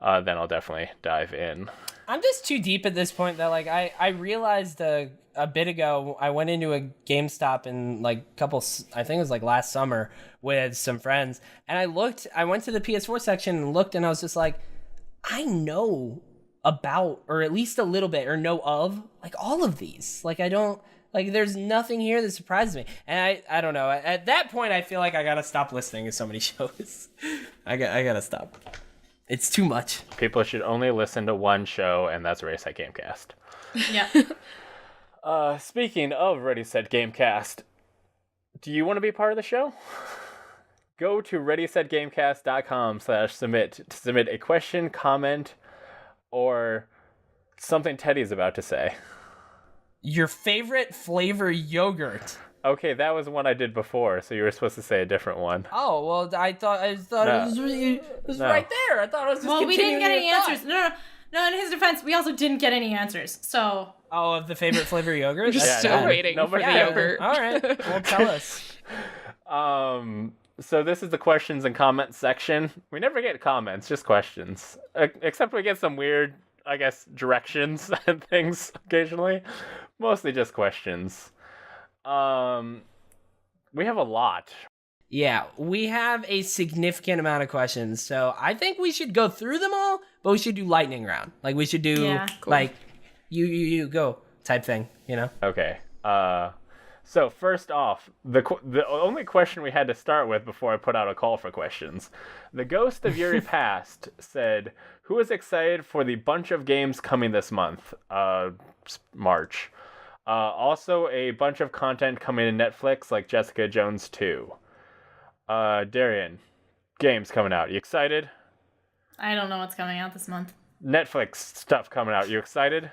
then I'll definitely dive in. I'm just too deep at this point that like I realized a bit ago, I went into a GameStop in like I think it was like last summer with some friends, and I went to the PS4 section and looked, and I was just like, I know about, or at least a little bit, or know of like all of these. Like I don't, like there's nothing here that surprises me, and I don't know. At that point, I feel like I gotta stop listening to so many shows. I gotta stop. It's too much. People should only listen to one show, and that's Ready Set Gamecast. Yeah. Speaking of Ready Set Gamecast, do you want to be part of the show? Go to readysetgamecast.com/submit to submit a question, comment, or something Teddy's about to say. Your favorite flavor yogurt. Okay, that was one I did before, so you were supposed to say a different one. Oh, well, I thought No. it was right there. I thought it was just Well, we didn't get any continuing your answers. thought. No, in his defense, we also didn't get any answers. So. Oh, of the favorite flavor yogurt? We're just Yeah, still no, waiting for nobody- the yeah, yogurt. All right. Well, tell us. So this is the questions and comments section. We never get comments, just questions. Except we get some weird, I guess, directions and things occasionally. Mostly just questions. We have a lot. Yeah, we have a significant amount of questions, so I think we should go through them all, but we should do lightning round. Like, we should do, Yeah. Cool. like, you, go type thing, you know? Okay. So first off, the only question we had to start with before I put out a call for questions. The Ghost of Yuri Past said, "Who is excited for the bunch of games coming this month, March? Also, a bunch of content coming to Netflix, like Jessica Jones 2. Darrian, games coming out. You excited? I don't know what's coming out this month. Netflix stuff coming out. You excited?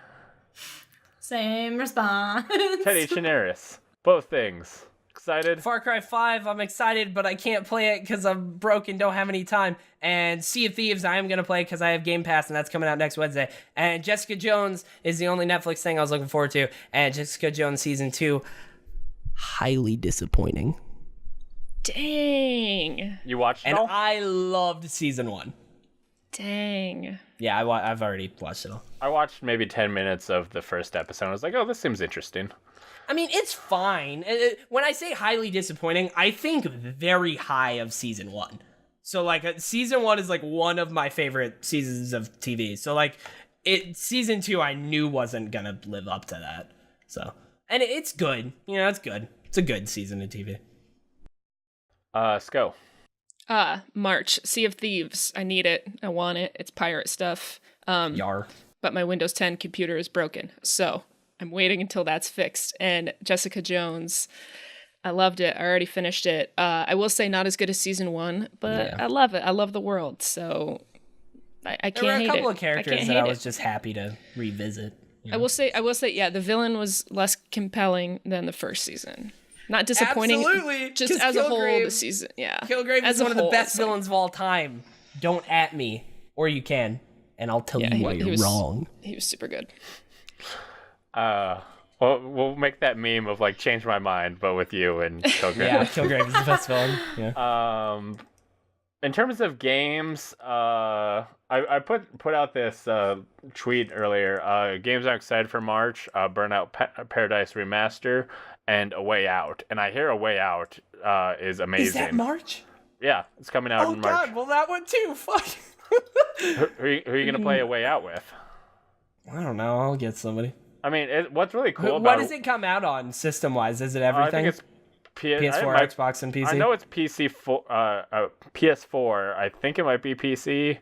Same response. Teddy Chinaris, both things. Excited? Far Cry 5, I'm excited, but I can't play it because I'm broke and don't have any time. And Sea of Thieves, I am going to play because I have Game Pass, and that's coming out next Wednesday. And Jessica Jones is the only Netflix thing I was looking forward to. And Jessica Jones Season 2, highly disappointing. Dang. You watched it And all? I loved Season 1. Dang. Yeah, I've already watched it all. I watched maybe 10 minutes of the first episode. I was like, oh, this seems interesting. I mean, it's fine. When I say highly disappointing, I think very high of Season 1. So, like, Season 1 is, like, one of my favorite seasons of TV. So, like, Season 2 I knew wasn't gonna live up to that. So, and it's good. You know, it's good. It's a good season of TV. Sko. March. Sea of Thieves. I need it. I want it. It's pirate stuff. Yar. But my Windows 10 computer is broken. So I'm waiting until that's fixed. And Jessica Jones, I loved it. I already finished it. I will say not as good as season 1, but Yeah. I love it. I love the world. So I can't hate it. There were a couple of I characters can't that I hate was it. just happy to revisit. I will say, yeah, the villain was less compelling than the first season. Not disappointing. Absolutely, Just 'cause as a whole, Kilgrave- the season, yeah. Kilgrave As is a one of the whole, best it's like- villains of all time. Don't at me, or you can, and I'll tell you why he you're was- wrong. He was super good. Well, we'll make that meme of like change my mind, but with you and Kilgrave. Yeah, Kilgrave is the best villain. Yeah. In terms of games, I put out this tweet earlier. Games I'm excited for March: Burnout Paradise Remaster and A Way Out. And I hear A Way Out is amazing. Is that March? Yeah, it's coming out Oh in March. God, well that one too. Fuck. Who are you gonna play A Way Out with? I don't know. I'll get somebody. I mean, what's really cool What about does it come out on system-wise? Is it I everything? think it's PS4, Xbox, and PC. I know it's PS4. I think it might be PC.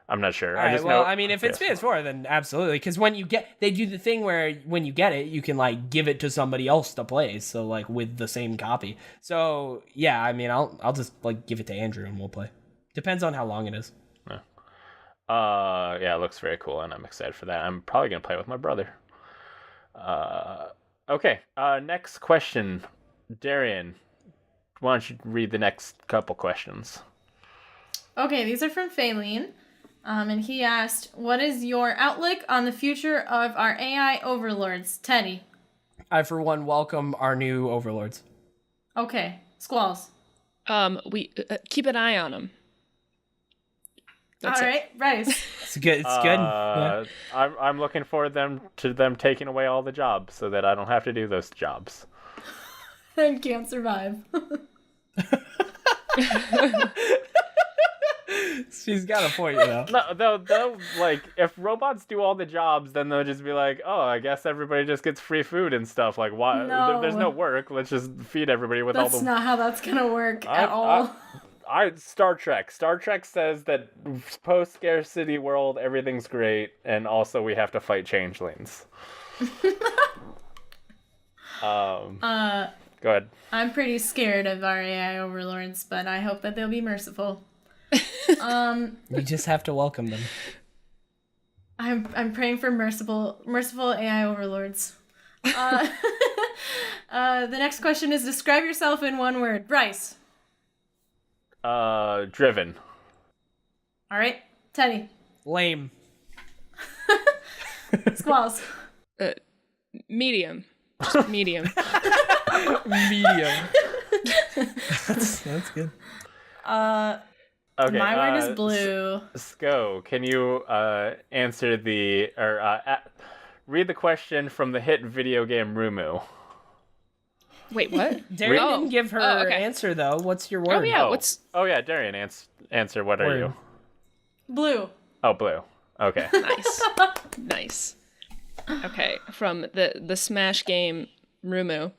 I'm not sure. All I right, just well, know. I mean, if it's PS4, then absolutely. Because when you get, they do the thing where when you get it, you can like give it to somebody else to play. So like with the same copy. So yeah, I mean, I'll just like give it to Andrew and we'll play. Depends on how long it is. Yeah, it looks very cool, and I'm excited for that. I'm probably gonna play with my brother. Okay. Next question, Darrian. Why don't you read the next couple questions? Okay, these are from Faylene. And he asked, what is your outlook on the future of our AI overlords? Teddy. I, for one, welcome our new overlords. Okay, Skowalz. We keep an eye on him. That's All it. right, Bryce. It's good. It's good. Yeah. I'm looking forward to them taking away all the jobs so that I don't have to do those jobs. And can't survive. She's got a point, you know. No, they'll like if robots do all the jobs, then they'll just be like, oh, I guess everybody just gets free food and stuff. Like, why? No. There's no work. Let's just feed everybody with all That's the. not how that's gonna work at all. Star Trek. Star Trek says that post scarcity world, everything's great, and also we have to fight changelings. Go ahead. I'm pretty scared of our AI overlords, but I hope that they'll be merciful. You just have to welcome them. I'm praying for merciful AI overlords. The next question is describe yourself in one word. Bryce. Driven. All right, Teddy. Lame. Skowalz. Medium. Just medium. Medium. That's good. Okay, My word is blue. Sko, can you answer read the question from the hit video game Rumu? Wait, what? Darrian Oh. didn't give her Oh, okay. answer though. What's your word? Oh yeah, what's Darrian, answer. What are Word. you? Blue. Oh, blue. Okay. nice? Nice. Okay, from the Smash game Rumu.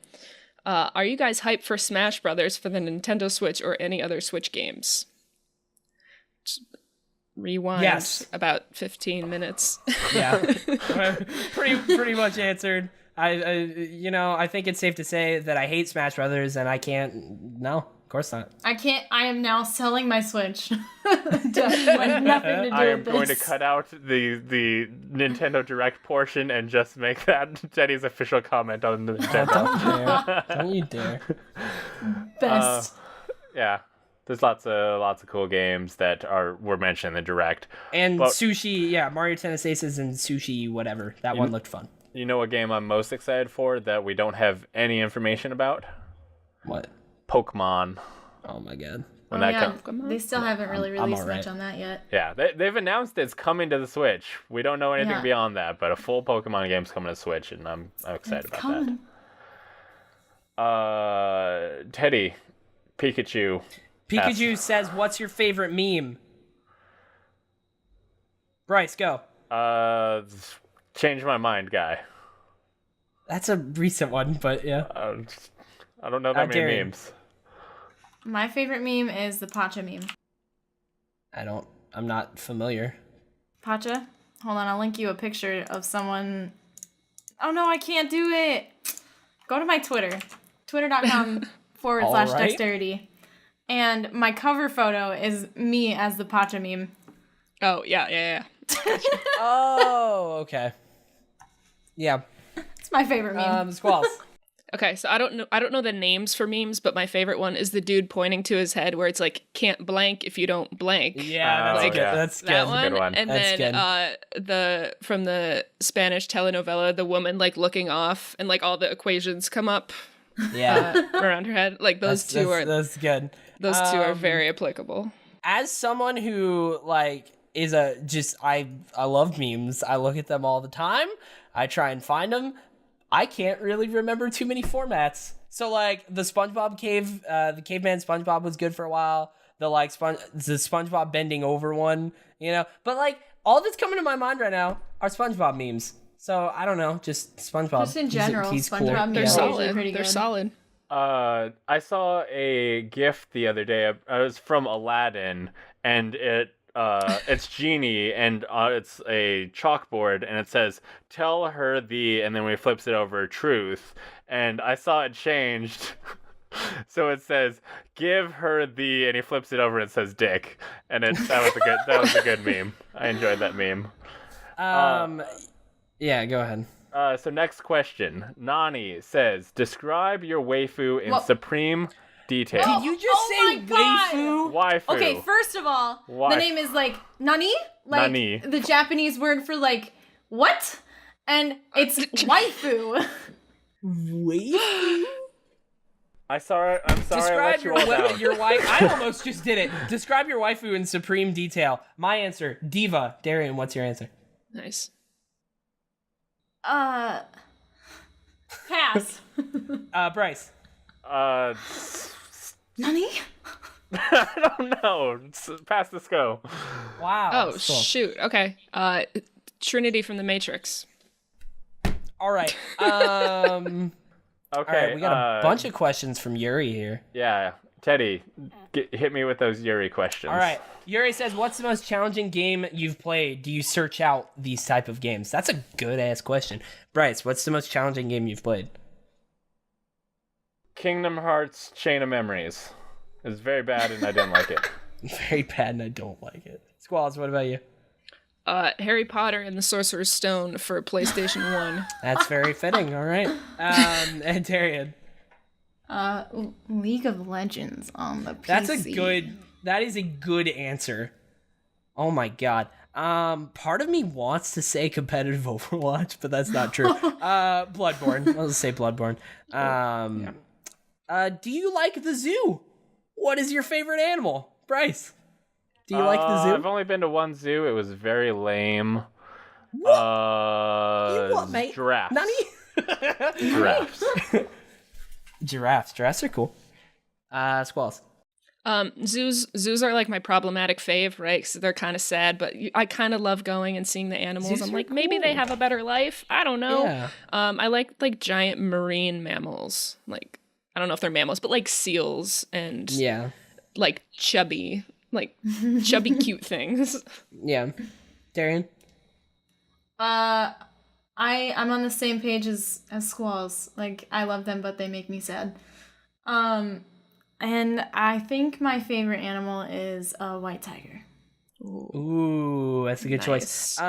Are you guys hyped for Smash Brothers for the Nintendo Switch or any other Switch games? Just rewind about 15 minutes. Yeah. pretty much answered. I think it's safe to say that I hate Smash Brothers and I can't. No, of course not. I am now selling my Switch. Nothing to do I am with this. going to cut out the Nintendo Direct portion and just make that Teddy's official comment on the Nintendo. Don't you dare. Best. Yeah. There's lots of cool games that were mentioned in the Direct. And But- Sushi, yeah, Mario Tennis Aces and Sushi, whatever. That one looked fun. You know what game I'm most excited for that we don't have any information about? What? Pokemon. Oh my god. When that yeah, comes. they still haven't really released alright. much on that yet. Yeah, they've announced it's coming to the Switch. We don't know anything Yeah. beyond that, but a full Pokemon game's coming to Switch, and I'm excited It's about coming. that. Teddy, Pikachu. Pikachu says, "What's your favorite meme?" Bryce, go. Change my mind, guy. That's a recent one, but yeah. I don't know that many Darrian. memes. My favorite meme is the Pacha meme. I'm not familiar. Pacha? Hold on, I'll link you a picture of someone. Oh no, I can't do it. Go to my Twitter. Twitter.com/dexterity. And my cover photo is me as the Pacha meme. Oh yeah. Oh, okay. Yeah. It's my favorite meme. Skowalz. Okay, so I don't know the names for memes, but my favorite one is the dude pointing to his head where it's like can't blank if you don't blank. Yeah, that's Oh, good. yeah. That's good. That one. good one. And That's then from the Spanish telenovela, the woman like looking off and like all the equations come up Yeah. around her head. Like those two are good. very applicable. As someone who like is I love memes. I look at them all the time. I try and find them. I can't really remember too many formats. So like the SpongeBob cave, the caveman SpongeBob was good for a while. The SpongeBob bending over one, But like all that's coming to my mind right now are SpongeBob memes. So I don't know, just SpongeBob. Just in general, he's SpongeBob cool. memes. They're Yeah. solid. Pretty They're good. solid. I saw a GIF the other day. It was from Aladdin, and it's Genie, and it's a chalkboard, and it says, "Tell her the," and then when he flips it over, "truth." And I saw it changed, so it says, "Give her the," and he flips it over and it says, "dick." And that was a good meme. I enjoyed that meme. Yeah, go ahead. So next question. Nani says, "Describe your waifu in Well- supreme detail." Did you just Oh say my God! waifu? Waifu. Okay, first of all, Why? the name is like Nani? Like Nani. the Japanese word for like what? And it's waifu. Waifu? I'm sorry I Describe let you all down. your wife. I almost just did it. Describe your waifu in supreme detail. My answer, diva. Darrian, what's your answer? Nice. Pass. Bryce. Nani? I don't know. Pass the Sko. Wow. Oh Cool. shoot. Okay. Trinity from the Matrix. All right. Okay. All right. We got a bunch of questions from Yuri here. Yeah, Teddy, hit me with those Yuri questions. All right. Yuri says, "What's the most challenging game you've played? Do you search out these type of games?" That's a good ass question. Bryce, what's the most challenging game you've played? Kingdom Hearts Chain of Memories. It was very bad and I didn't like it. Very bad, and I don't like it. Skowalz, what about you? Harry Potter and the Sorcerer's Stone for PlayStation 1. That's very fitting. All right. And Darrian. League of Legends on the PC. That is a good answer. Oh my god. Part of me wants to say competitive Overwatch, but that's not true. Bloodborne. I'll just say Bloodborne. Do you like the zoo? What is your favorite animal? Bryce, do you like the zoo? I've only been to one zoo. It was very lame. What? You what, mate? Giraffes. Nani? Giraffes. Giraffes. Giraffes are cool. Skowalz. Zoos are like my problematic fave, right? Because they're kind of sad, but I kind of love going and seeing the animals. Zoos I'm like, are maybe they cool. have a better life. I don't know. Yeah. I like giant marine mammals. Like, I don't know if they're mammals, but like seals and like chubby cute things. Yeah. Darrian? I'm on the same page as Skowalz. Like, I love them, but they make me sad. And I think my favorite animal is a white tiger. Ooh, that's a good choice.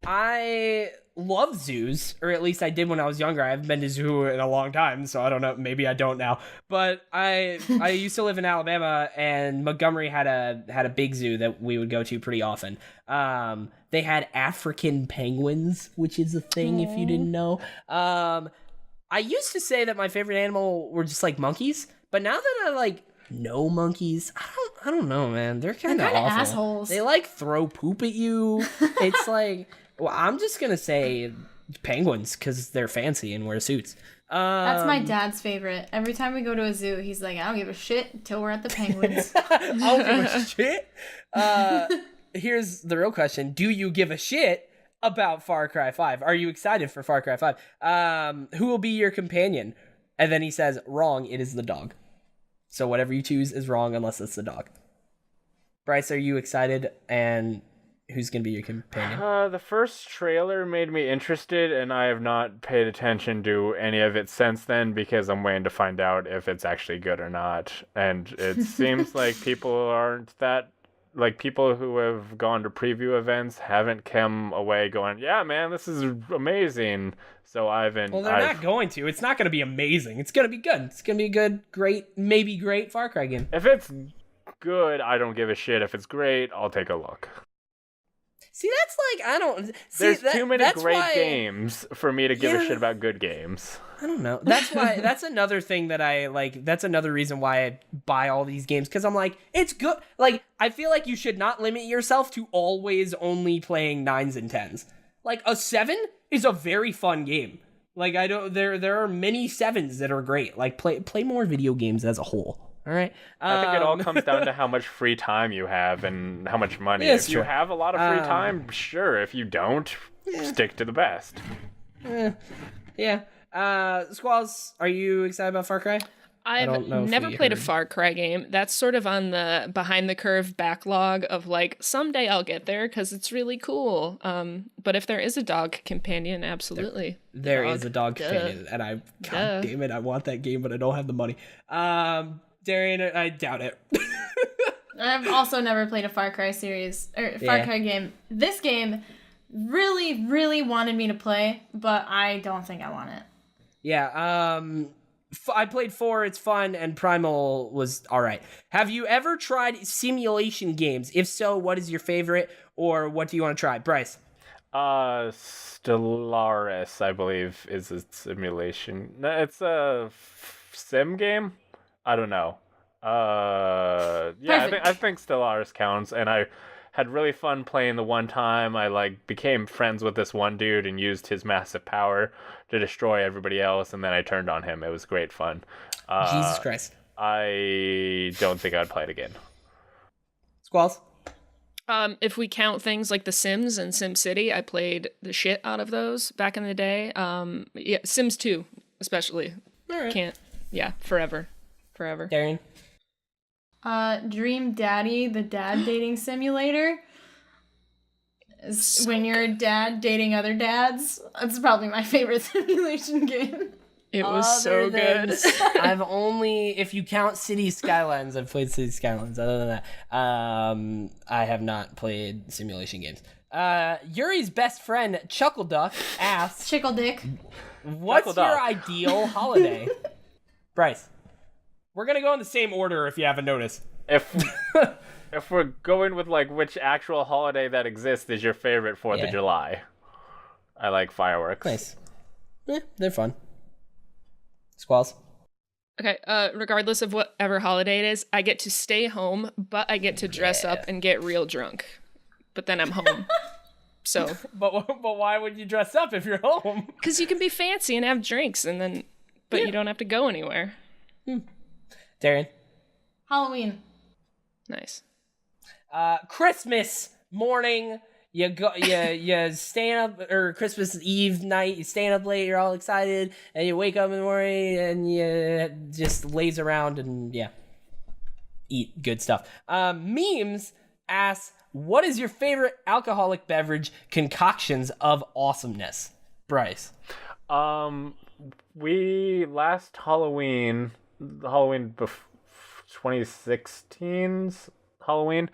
I love zoos, or at least I did when I was younger. I haven't been to zoo in a long time, so I don't know. Maybe I don't now. But I used to live in Alabama, and Montgomery had a big zoo that we would go to pretty often. They had African penguins, which is a thing if you didn't know. I used to say that my favorite animal were just like monkeys, but now that I like know monkeys, I don't know, man. They're kind of awful. Assholes. They like throw poop at you. It's like, well, I'm just gonna say penguins because they're fancy and wear suits. That's my dad's favorite. Every time we go to a zoo, he's like, I don't give a shit until we're at the penguins. I don't give a shit. Here's the real question: do you give a shit about Far Cry 5? Are you excited for Far Cry 5? Who will be your companion? And then he says, wrong, it is the dog. So whatever you choose is wrong unless it's the dog. Bryce, are you excited? And who's going to be your companion? The first trailer made me interested, and I have not paid attention to any of it since then because I'm waiting to find out if it's actually good or not. And it seems like people aren't that... Like, people who have gone to preview events haven't come away going, yeah, man, this is amazing. So Well, they're not going to. It's not going to be amazing. It's going to be good. It's going to be a good, great, maybe great Far Cry game. If it's good, I don't give a shit. If it's great, I'll take a look. See, that's like, I don't... There's too many great games for me to give a shit about good games. I don't know. That's why, that's another thing that I, like, that's another reason why I buy all these games, because I'm like, it's good. Like, I feel like you should not limit yourself to always only playing 9s and 10s. Like, a 7 is a very fun game. Like, there are many 7s that are great. Like, play more video games as a whole. All right. I think it all comes down to how much free time you have and how much money. If you have a lot of free time, sure. If you don't, stick to the best. Yeah. Skowalz, are you excited about Far Cry? I've never played a Far Cry game. That's sort of on the behind the curve backlog of like, someday I'll get there because it's really cool. But if there is a dog companion, absolutely. There is a dog companion, and God damn it, I want that game, but I don't have the money. Darrian, I doubt it. I've also never played a Far Cry series or Far Cry game. This game really, really wanted me to play, but I don't think I want it. Yeah, I played 4, it's fun, and Primal was alright. Have you ever tried simulation games? If so, what is your favorite, or what do you want to try? Bryce? Stellaris, I believe, is a simulation. It's a sim game? I don't know. Yeah, I think Stellaris counts, and I had really fun playing the one time. I became friends with this one dude and used his massive power to destroy everybody else, and then I turned on him. It was great fun. Jesus Christ. I don't think I'd play it again. Skowalz? If we count things like The Sims and SimCity, I played the shit out of those back in the day. Yeah, Sims 2, especially. All right. Forever. Darrian? Dream Daddy, the dad dating simulator. When you're a dad dating other dads. That's probably my favorite simulation game. It was so good. I've only, if you count City Skylines, I've played City Skylines. Other than that, I have not played simulation games. Yuri's best friend, Chuckle Duck, asks... Chickle Dick. What's your ideal holiday? Bryce. We're going to go in the same order if you haven't noticed. If if we're going with like which actual holiday that exists is your favorite 4th of July, I like fireworks. Nice. They're fun. Skowalz. Okay, regardless of whatever holiday it is, I get to stay home, but I get to dress up and get real drunk. But then I'm home. So, but why would you dress up if you're home? Because you can be fancy and have drinks, but you don't have to go anywhere. Darrian. Halloween. Nice. Christmas morning. You staying up, or Christmas Eve night, you staying up late, you're all excited, and you wake up in the morning and you just laze around and eat good stuff. Memes asks, what is your favorite alcoholic beverage concoctions of awesomeness? Bryce. We last Halloween 2016's Halloween,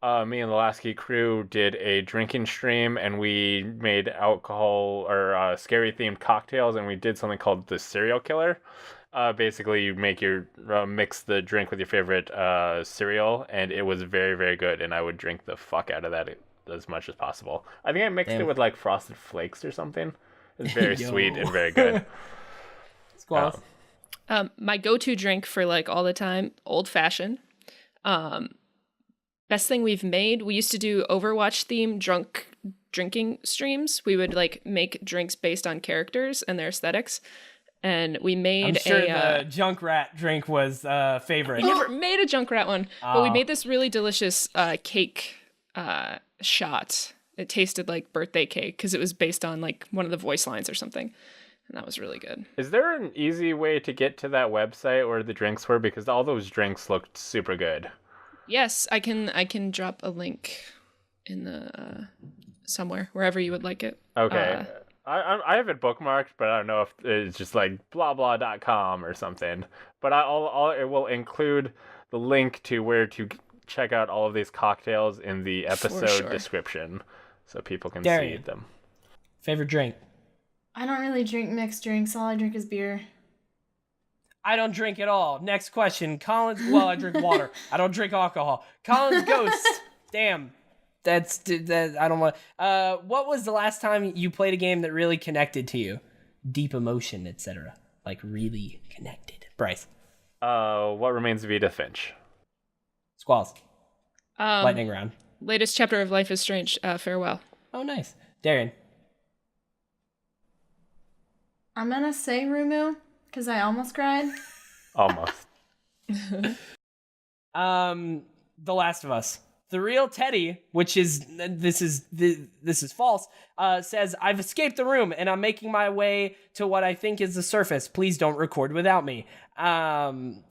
me and the Last Geek crew did a drinking stream, and we made alcohol or scary themed cocktails, and we did something called the Serial Killer. Basically, you make your mix the drink with your favorite cereal, and it was very, very good. And I would drink the fuck out of that as much as possible. I think I mixed it with like Frosted Flakes or something. It's very sweet and very good. Skowalz. My go-to drink for like all the time, old fashioned. Best thing we've made, we used to do Overwatch themed drinking streams. We would like make drinks based on characters and their aesthetics. And we made I'm sure the Junkrat drink was favorite. We never made a Junkrat one, but we made this really delicious cake shot. It tasted like birthday cake because it was based on like one of the voice lines or something. And that was really good. Is there an easy way to get to that website where the drinks were? Because all those drinks looked super good. Yes, I can drop a link in the somewhere, wherever you would like it. Okay. I have it bookmarked, but I don't know if it's just like blah.com or something. But it will include the link to where to check out all of these cocktails in the episode description so people can see them. Favorite drink? I don't really drink mixed drinks. All I drink is beer. I don't drink at all. Next question. I drink water. I don't drink alcohol. Colin's Ghost. Damn. That I don't want. What was the last time you played a game that really connected to you? Deep emotion, etc. Like really connected. Bryce. What Remains of Edith Finch. Skowalz. Lightning round. Latest chapter of Life is Strange. Farewell. Oh, nice. Darrian. I'm gonna say Rumu because I almost cried. Almost. The Last of Us. The real Teddy, which is this is false, says, I've escaped the room and I'm making my way to what I think is the surface. Please don't record without me.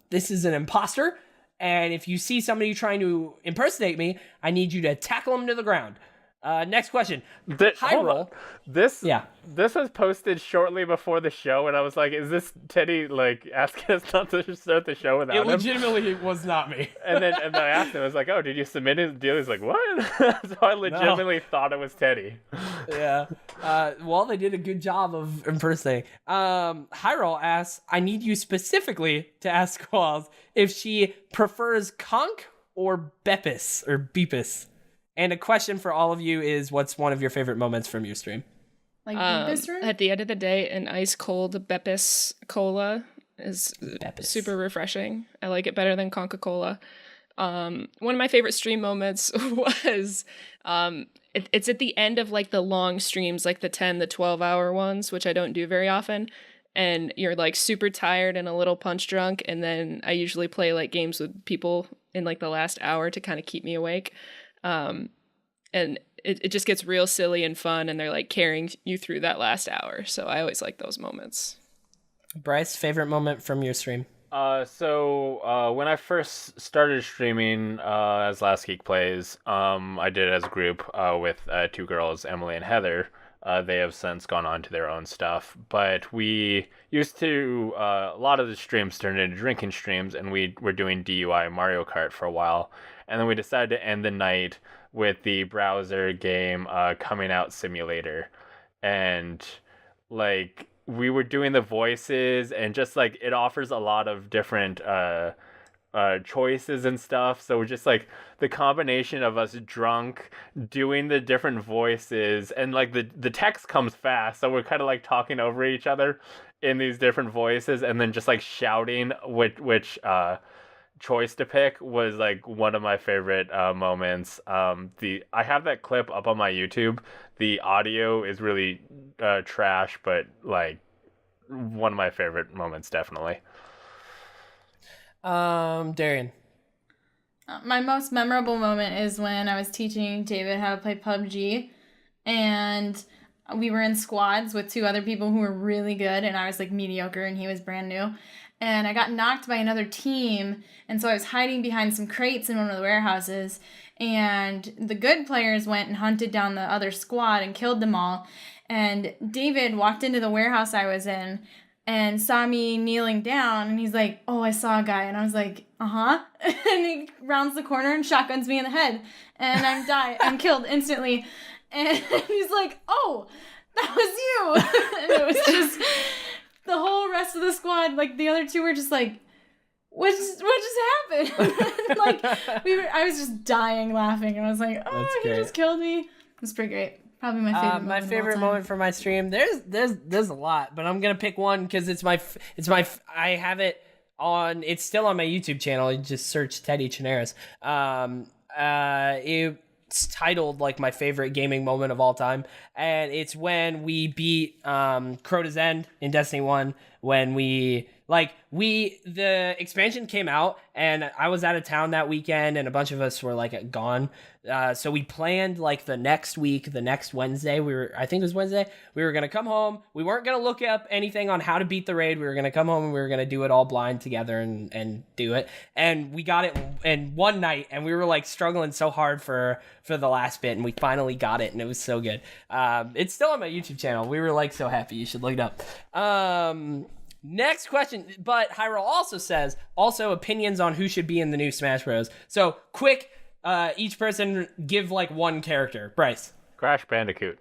This is an imposter, and if you see somebody trying to impersonate me, I need you to tackle them to the ground. Next question. Hyrule. This was posted shortly before the show, and I was like, is this Teddy like asking us not to start the show without him? It legitimately was not me. and then I asked him, I was like, oh, did you submit his deal? He's like, what? So I legitimately thought it was Teddy. Yeah. Well, they did a good job of impersonating. Hyrule asks, I need you specifically to ask Skowalz if she prefers Conk or Beppis or Beepus. And a question for all of you is, what's one of your favorite moments from your stream? Like Beepus room? At the end of the day, an ice cold Beppis Cola is super refreshing. I like it better than Coca-Cola. One of my favorite stream moments was it's at the end of like the long streams, like the 10, the 12-hour ones, which I don't do very often. And you're like super tired and a little punch drunk. And then I usually play like games with people in like the last hour to kind of keep me awake. And it just gets real silly and fun, and they're like carrying you through that last hour. So I always like those moments. Bryce, favorite moment from your stream? So when I first started streaming as Last Geek Plays, I did it as a group with two girls, Emily and Heather. They have since gone on to their own stuff, but we used to, a lot of the streams turned into drinking streams, and we were doing DUI Mario Kart for a while, and then we decided to end the night with the browser game Coming Out Simulator, and like we were doing the voices, and just like it offers a lot of different choices and stuff. So just like the combination of us drunk doing the different voices, and like the text comes fast, so we're kind of like talking over each other in these different voices, and then just like shouting which choice to pick was like one of my favorite moments. I have that clip up on my YouTube. The audio is really trash, but like one of my favorite moments, definitely. Darrian. My most memorable moment is when I was teaching David how to play PUBG, and we were in squads with 2 other people who were really good, and I was like mediocre and he was brand new. And I got knocked by another team, and so I was hiding behind some crates in one of the warehouses, and the good players went and hunted down the other squad and killed them all. And David walked into the warehouse I was in and saw me kneeling down, and he's like, "Oh, I saw a guy." And I was like, "Uh-huh." And he rounds the corner and shotguns me in the head, and I'm killed instantly. And he's like, "Oh, that was you." And it was just the whole rest of the squad, like the other 2 were just like, what just happened? Like I was just dying laughing, and I was like, "Oh, he just killed me." It was pretty great. Probably my favorite. My favorite moment for my stream. There's a lot, but I'm gonna pick one because it's my. I have it on. It's still on my YouTube channel. You just search Teddy Chinares. It's titled like my favorite gaming moment of all time, and it's when we beat Crota's End in Destiny 1. When the expansion came out, and I was out of town that weekend, and a bunch of us were like gone. So we planned like the next week, the next Wednesday. I think it was Wednesday. We were gonna come home. We weren't gonna look up anything on how to beat the raid. We were gonna come home and we were gonna do it all blind together and do it. And we got it in one night, and we were like struggling so hard for the last bit, and we finally got it, and it was so good. It's still on my YouTube channel. We were like so happy. You should look it up. Next question, but Hyrule also says, opinions on who should be in the new Smash Bros. So, quick, each person give, like, one character. Bryce. Crash Bandicoot.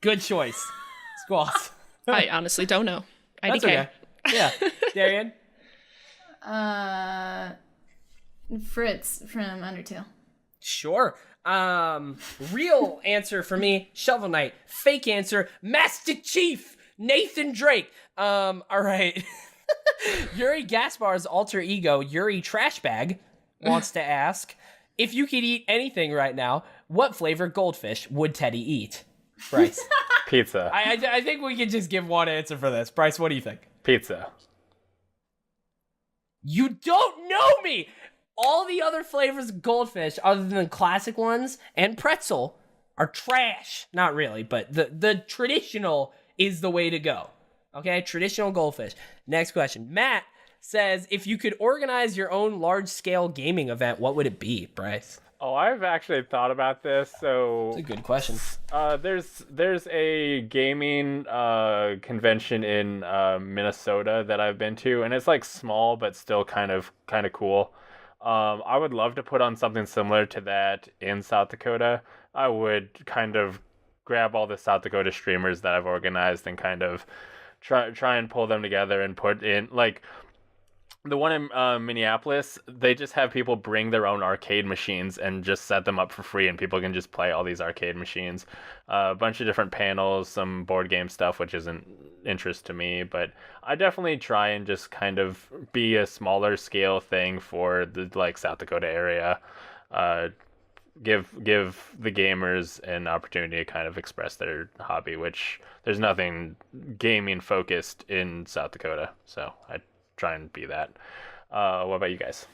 Good choice. Skowalz. I honestly don't know. That's IDK. okay. Yeah. Darrian? Fritz from Undertale. Sure. Real answer for me, Shovel Knight. Fake answer, Master Chief, Nathan Drake. All right. Yuri Gaspar's alter ego, Yuri Trashbag, wants to ask, if you could eat anything right now, what flavor goldfish would Teddy eat? Bryce. Pizza. I think we can just give one answer for this. Bryce, what do you think? Pizza. You don't know me! All the other flavors of goldfish, other than the classic ones and pretzel, are trash. Not really, but the traditional is the way to go. Okay, traditional goldfish. Next question. Matt says, if you could organize your own large-scale gaming event, what would it be, Bryce? Oh, I've actually thought about this. So That's a good question. There's a gaming convention in Minnesota that I've been to, and it's like small but still kind of cool. I would love to put on something similar to that in South Dakota. I would kind of grab all the South Dakota streamers that I've organized and kind of try and pull them together and put in, like, the one in Minneapolis, they just have people bring their own arcade machines and just set them up for free, and people can just play all these arcade machines. A bunch of different panels, some board game stuff, which isn't interest to me, but I definitely try and just kind of be a smaller scale thing for the like South Dakota area. Give the gamers an opportunity to kind of express their hobby, which there's nothing gaming focused in South Dakota, so I try and be that. What about you guys?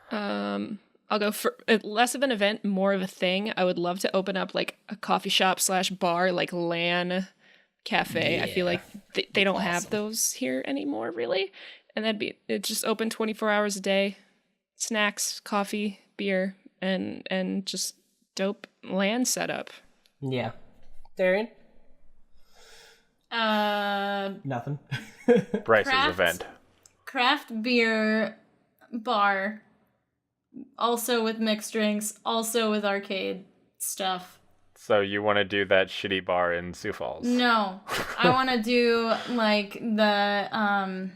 I'll go for less of an event, more of a thing. I would love to open up like a coffee shop / bar, like LAN cafe. Yeah, I feel like they don't have those here anymore, really. And it's just open 24 hours a day. Snacks, coffee, beer, and just dope LAN setup. Yeah. Darrian? Nothing. Bryce's event. Craft beer bar, also with mixed drinks, also with arcade stuff. So you want to do that shitty bar in Sioux Falls? No, I want to do like the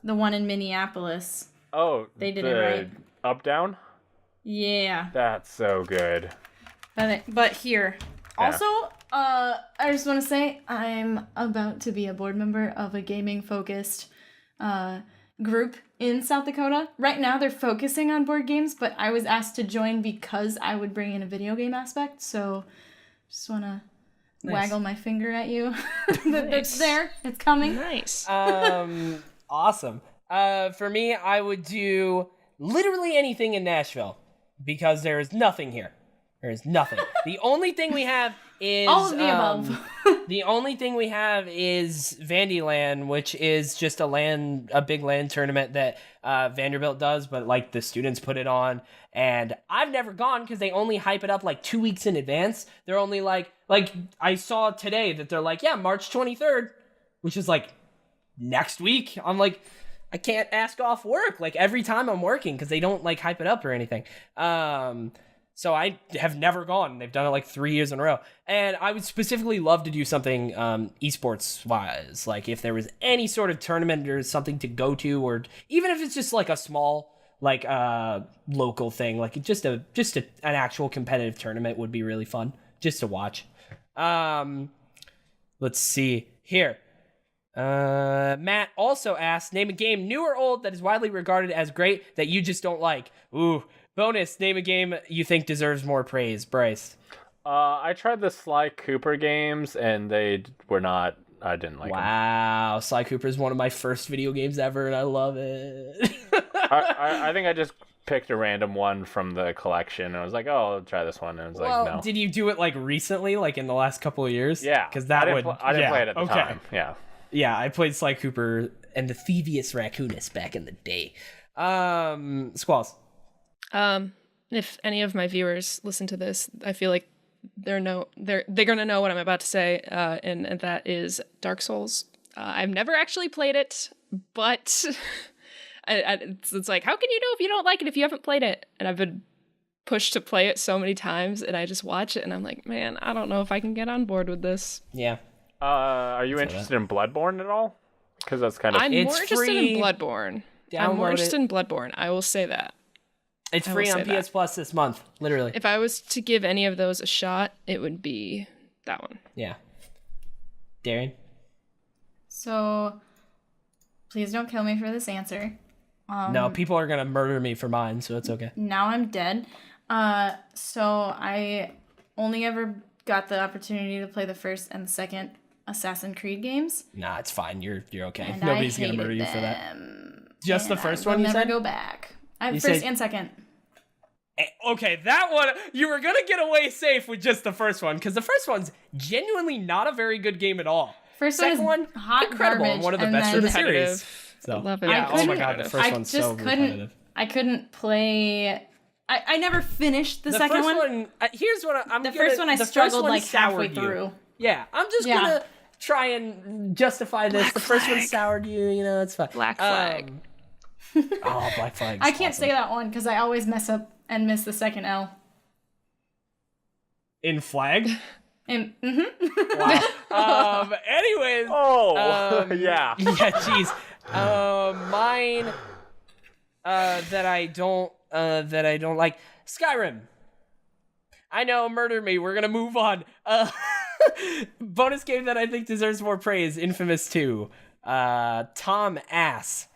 one in Minneapolis. Oh, They did the it right. Up down. Yeah. That's so good. But here. Yeah. Also, I just want to say I'm about to be a board member of a gaming focused group in South Dakota. Right now they're focusing on board games, but I was asked to join because I would bring in a video game aspect. So just want to waggle my finger at you. It's there. It's coming. Nice. Awesome. For me, I would do literally anything in Nashville because there is nothing here. There is nothing. The only thing we have is All of the above. the only thing we have is Vandyland, which is just a big land tournament that Vanderbilt does, but like the students put it on. And I've never gone because they only hype it up like 2 weeks in advance. They're only like I saw today that they're like, yeah, March 23rd, which is like next week. I'm like, I can't ask off work like every time I'm working because they don't like hype it up or anything. So I have never gone. They've done it like 3 years in a row. And I would specifically love to do something esports wise. Like if there was any sort of tournament or something to go to, or even if it's just like a small like local thing, like just an actual competitive tournament would be really fun just to watch. Let's see here. Matt also asked, name a game new or old that is widely regarded as great that you just don't like. Ooh. Bonus, name a game you think deserves more praise. Bryce. I tried the Sly Cooper games, and they were not. I didn't like them. Wow, Sly Cooper is one of my first video games ever, and I love it. I think I just picked a random one from the collection, and I was like, "Oh, I'll try this one." And I was like, "No." Did you do it like recently, like in the last couple of years? Yeah, because I didn't play it at the time. Yeah. Yeah, I played Sly Cooper and the Thievius Raccoonus back in the day. Skowalz. If any of my viewers listen to this, I feel like they're gonna know what I'm about to say, and that is Dark Souls. I've never actually played it, but it's like, how can you know if you don't like it if you haven't played it? And I've been pushed to play it so many times, and I just watch it, and I'm like, man, I don't know if I can get on board with this. Yeah. Are you interested in Bloodborne at all? Because that's kind of I'm more interested in Bloodborne. I'm more interested in Bloodborne. I will say that. It's free on PS Plus this month, literally. If I was to give any of those a shot, it would be that one. Yeah. Darrian? So, please don't kill me for this answer. No, people are going to murder me for mine, so it's okay. Now I'm dead. So I only ever got the opportunity to play the first and the second Assassin's Creed games. Nah, it's fine. You're okay. And Nobody's going to murder you for that. Just the first one, you never said? go back. First said- and second. Okay, that one, you were going to get away safe with just the first one, because the first one's genuinely not a very good game at all. Second one, hot incredible, garbage, and one of the and best then in the series. So, Love it. yeah, oh my god, the first one's so repetitive. I couldn't play. I never finished the second first one. Here's what I'm The first one I struggled like halfway through. Yeah, I'm just gonna try and justify this. The first one soured you, it's fine. Black Flag. Oh, Black Flag. I can't say that one because I always mess up and miss the second L. In Flag? And Wow. Anyways. Oh, yeah. Yeah, jeez. Mine that I don't like. Skyrim. I know, murder me. We're gonna move on. Bonus game that I think deserves more praise. Infamous 2. Tom Ass.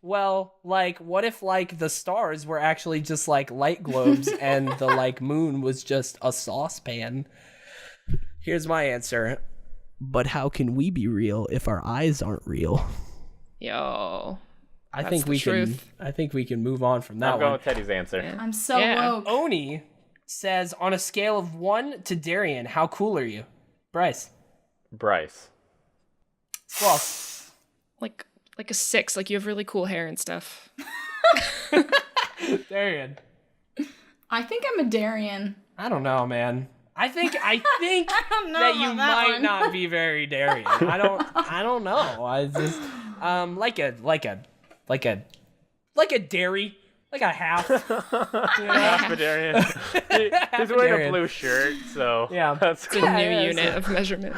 What if like the stars were actually just like light globes and the like moon was just a saucepan? Here's my answer. But how can we be real if our eyes aren't real? Yo. I think we can move on from that I'm going one. with Teddy's answer. Yeah. I'm so woke. Oni says, on a scale of 1 to Darrian, how cool are you? Bryce. Bryce. Well, Like a 6. Like you have really cool hair and stuff. Darrian. I think I'm a Darrian. I don't know, man. I think I don't know that you about that might one. not be very Darrian. I don't know. I just like a dairy, like a half. Half a Darrian. He's wearing Darrian. a blue shirt, so Yeah. that's It's a new unit of measurement.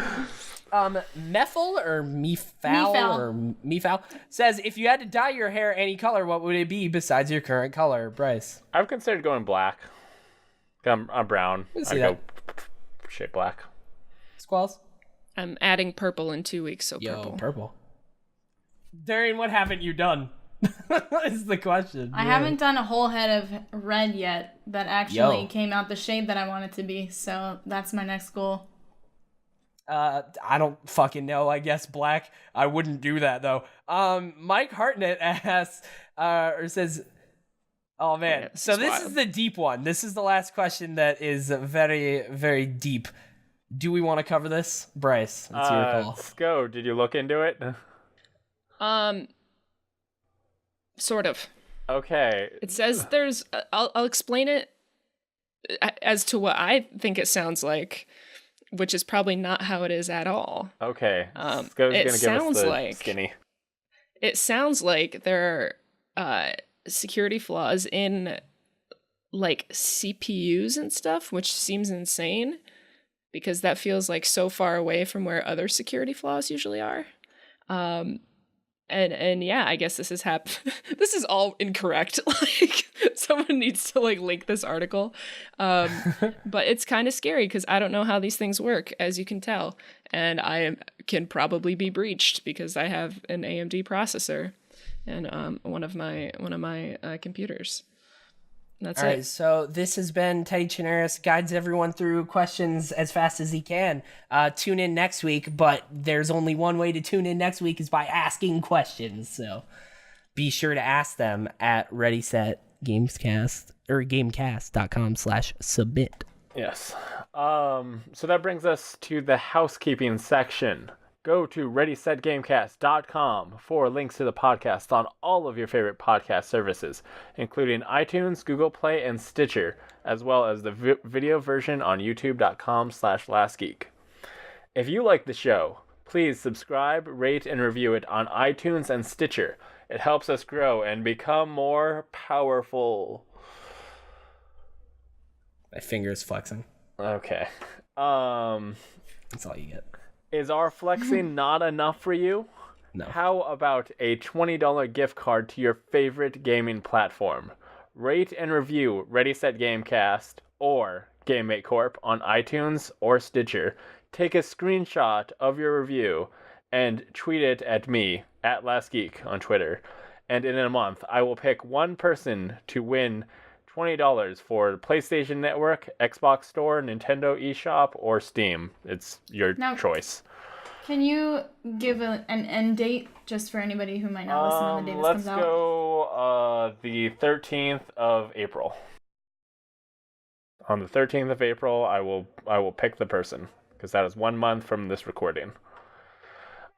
Methel or Mefal says, if you had to dye your hair any color, what would it be besides your current color, Bryce? I've considered going black. I'm brown. see I go that. shade black. Skowalz? I'm adding purple in 2 weeks, so Yo, purple. Darrian, what haven't you done? Is the question. I haven't done a whole head of red yet that actually came out the shade that I want it to be, so that's my next goal. I don't fucking know. I guess black. I wouldn't do that though. Mike Hartnett asks, or says, "Oh man, so this is the deep one. This is the last question that is very, very deep. Do we want to cover this, Bryce? It's your call. Sko, did you look into it? Sort of. Okay. It says there's. I'll explain it as to what I think it sounds like, which is probably not how it is at all. Okay. Sko's it gonna give sounds us the like skinny. It sounds like there are security flaws in like CPUs and stuff, which seems insane because that feels like so far away from where other security flaws usually are. And yeah, I guess this is this is all incorrect. Like someone needs to like link this article. But it's kind of scary because I don't know how these things work, as you can tell. And can probably be breached because I have an AMD processor and one of my computers. That's All right, it. so this has been Teddy Chinaris, guides everyone through questions as fast as he can. Tune in next week, but there's only one way to tune in next week is by asking questions. So be sure to ask them at Ready Set Gamecast or Gamecast.com/submit. Yes. So that brings us to the housekeeping section. Go to ReadySetGamecast.com for links to the podcast on all of your favorite podcast services, including iTunes, Google Play, and Stitcher, as well as the video version on YouTube.com/LastGeek. If you like the show, please subscribe, rate, and review it on iTunes and Stitcher. It helps us grow and become more powerful. My finger's flexing. Okay. That's all you get. Is our flexing not enough for you? No. How about a $20 gift card to your favorite gaming platform? Rate and review Ready Set Gamecast or GameMate Corp on iTunes or Stitcher. Take a screenshot of your review and tweet it at me, at LastGeek on Twitter. And in a month, I will pick one person to win $20 for PlayStation Network, Xbox Store, Nintendo eShop, or Steam. It's your choice. Can you give an end date just for anybody who might not listen on the day this comes out? Let's go the 13th of April. On the 13th of April, I will pick the person because that is 1 month from this recording.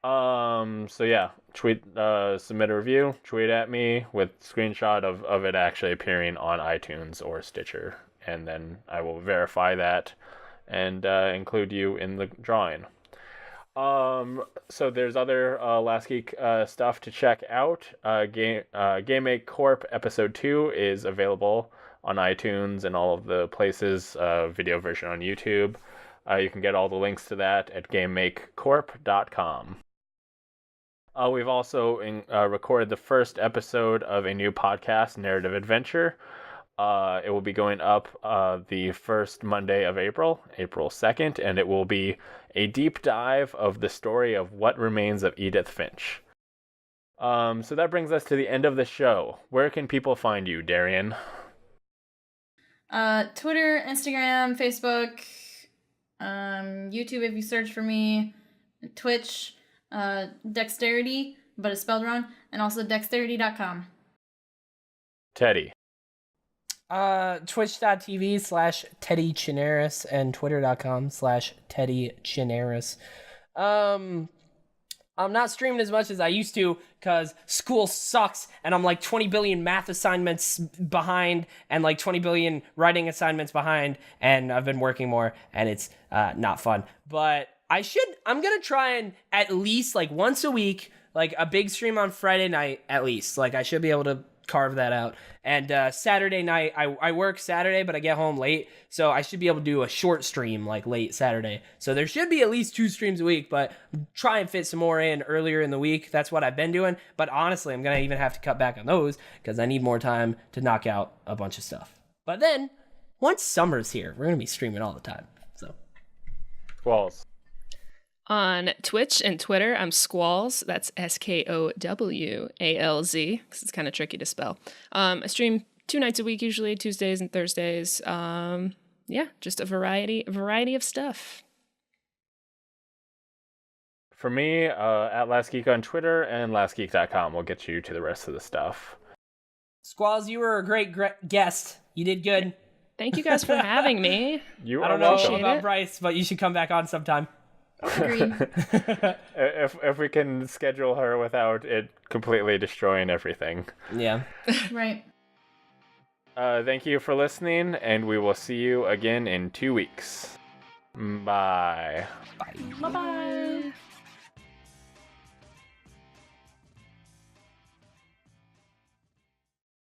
So yeah, tweet, submit a review, tweet at me with screenshot of it actually appearing on iTunes or Stitcher, and then I will verify that and include you in the drawing. So there's other Last Geek stuff to check out. GameMate Corp Episode 2 is available on iTunes and all of the places, video version on YouTube. You can get all the links to that at GameMakeCorp.com. We've also recorded the first episode of a new podcast, Narrative Adventure. It will be going up the first Monday of April 2nd, and it will be a deep dive of the story of What Remains of Edith Finch. So that brings us to the end of the show. Where can people find you, Darrian? Twitter, Instagram, Facebook, YouTube if you search for me, Twitch, Dexterity, but it's spelled wrong, and also dexterity.com. Teddy. Twitch.tv/Teddy Chinaris and Twitter.com/Teddy Chinaris. I'm not streaming as much as I used to because school sucks and I'm like 20 billion math assignments behind and like 20 billion writing assignments behind, and I've been working more and it's not fun. But I'm gonna try and at least like once a week, like a big stream on Friday night at least. Like I should be able to carve that out. And Saturday night, I work Saturday, but I get home late, so I should be able to do a short stream like late Saturday. So there should be at least 2 streams a week, but try and fit some more in earlier in the week. That's what I've been doing. But honestly, I'm going to even have to cut back on those because I need more time to knock out a bunch of stuff. But then, once summer's here, we're going to be streaming all the time. So, Skowalz. On Twitch and Twitter, I'm Skowalz. That's Skowalz, because it's kind of tricky to spell. I stream 2 nights a week, usually Tuesdays and Thursdays. Yeah, just a variety of stuff. For me, at Last Geek on Twitter and lastgeek.com will get you to the rest of the stuff. Skowalz, you were a great guest. You did good. Thank you guys for having me. You I are don't know welcome. about Bryce, but you should come back on sometime. Agreed. If we can schedule her without it completely destroying everything. Yeah. Right. Thank you for listening, and we will see you again in 2 weeks. Bye. Bye-bye.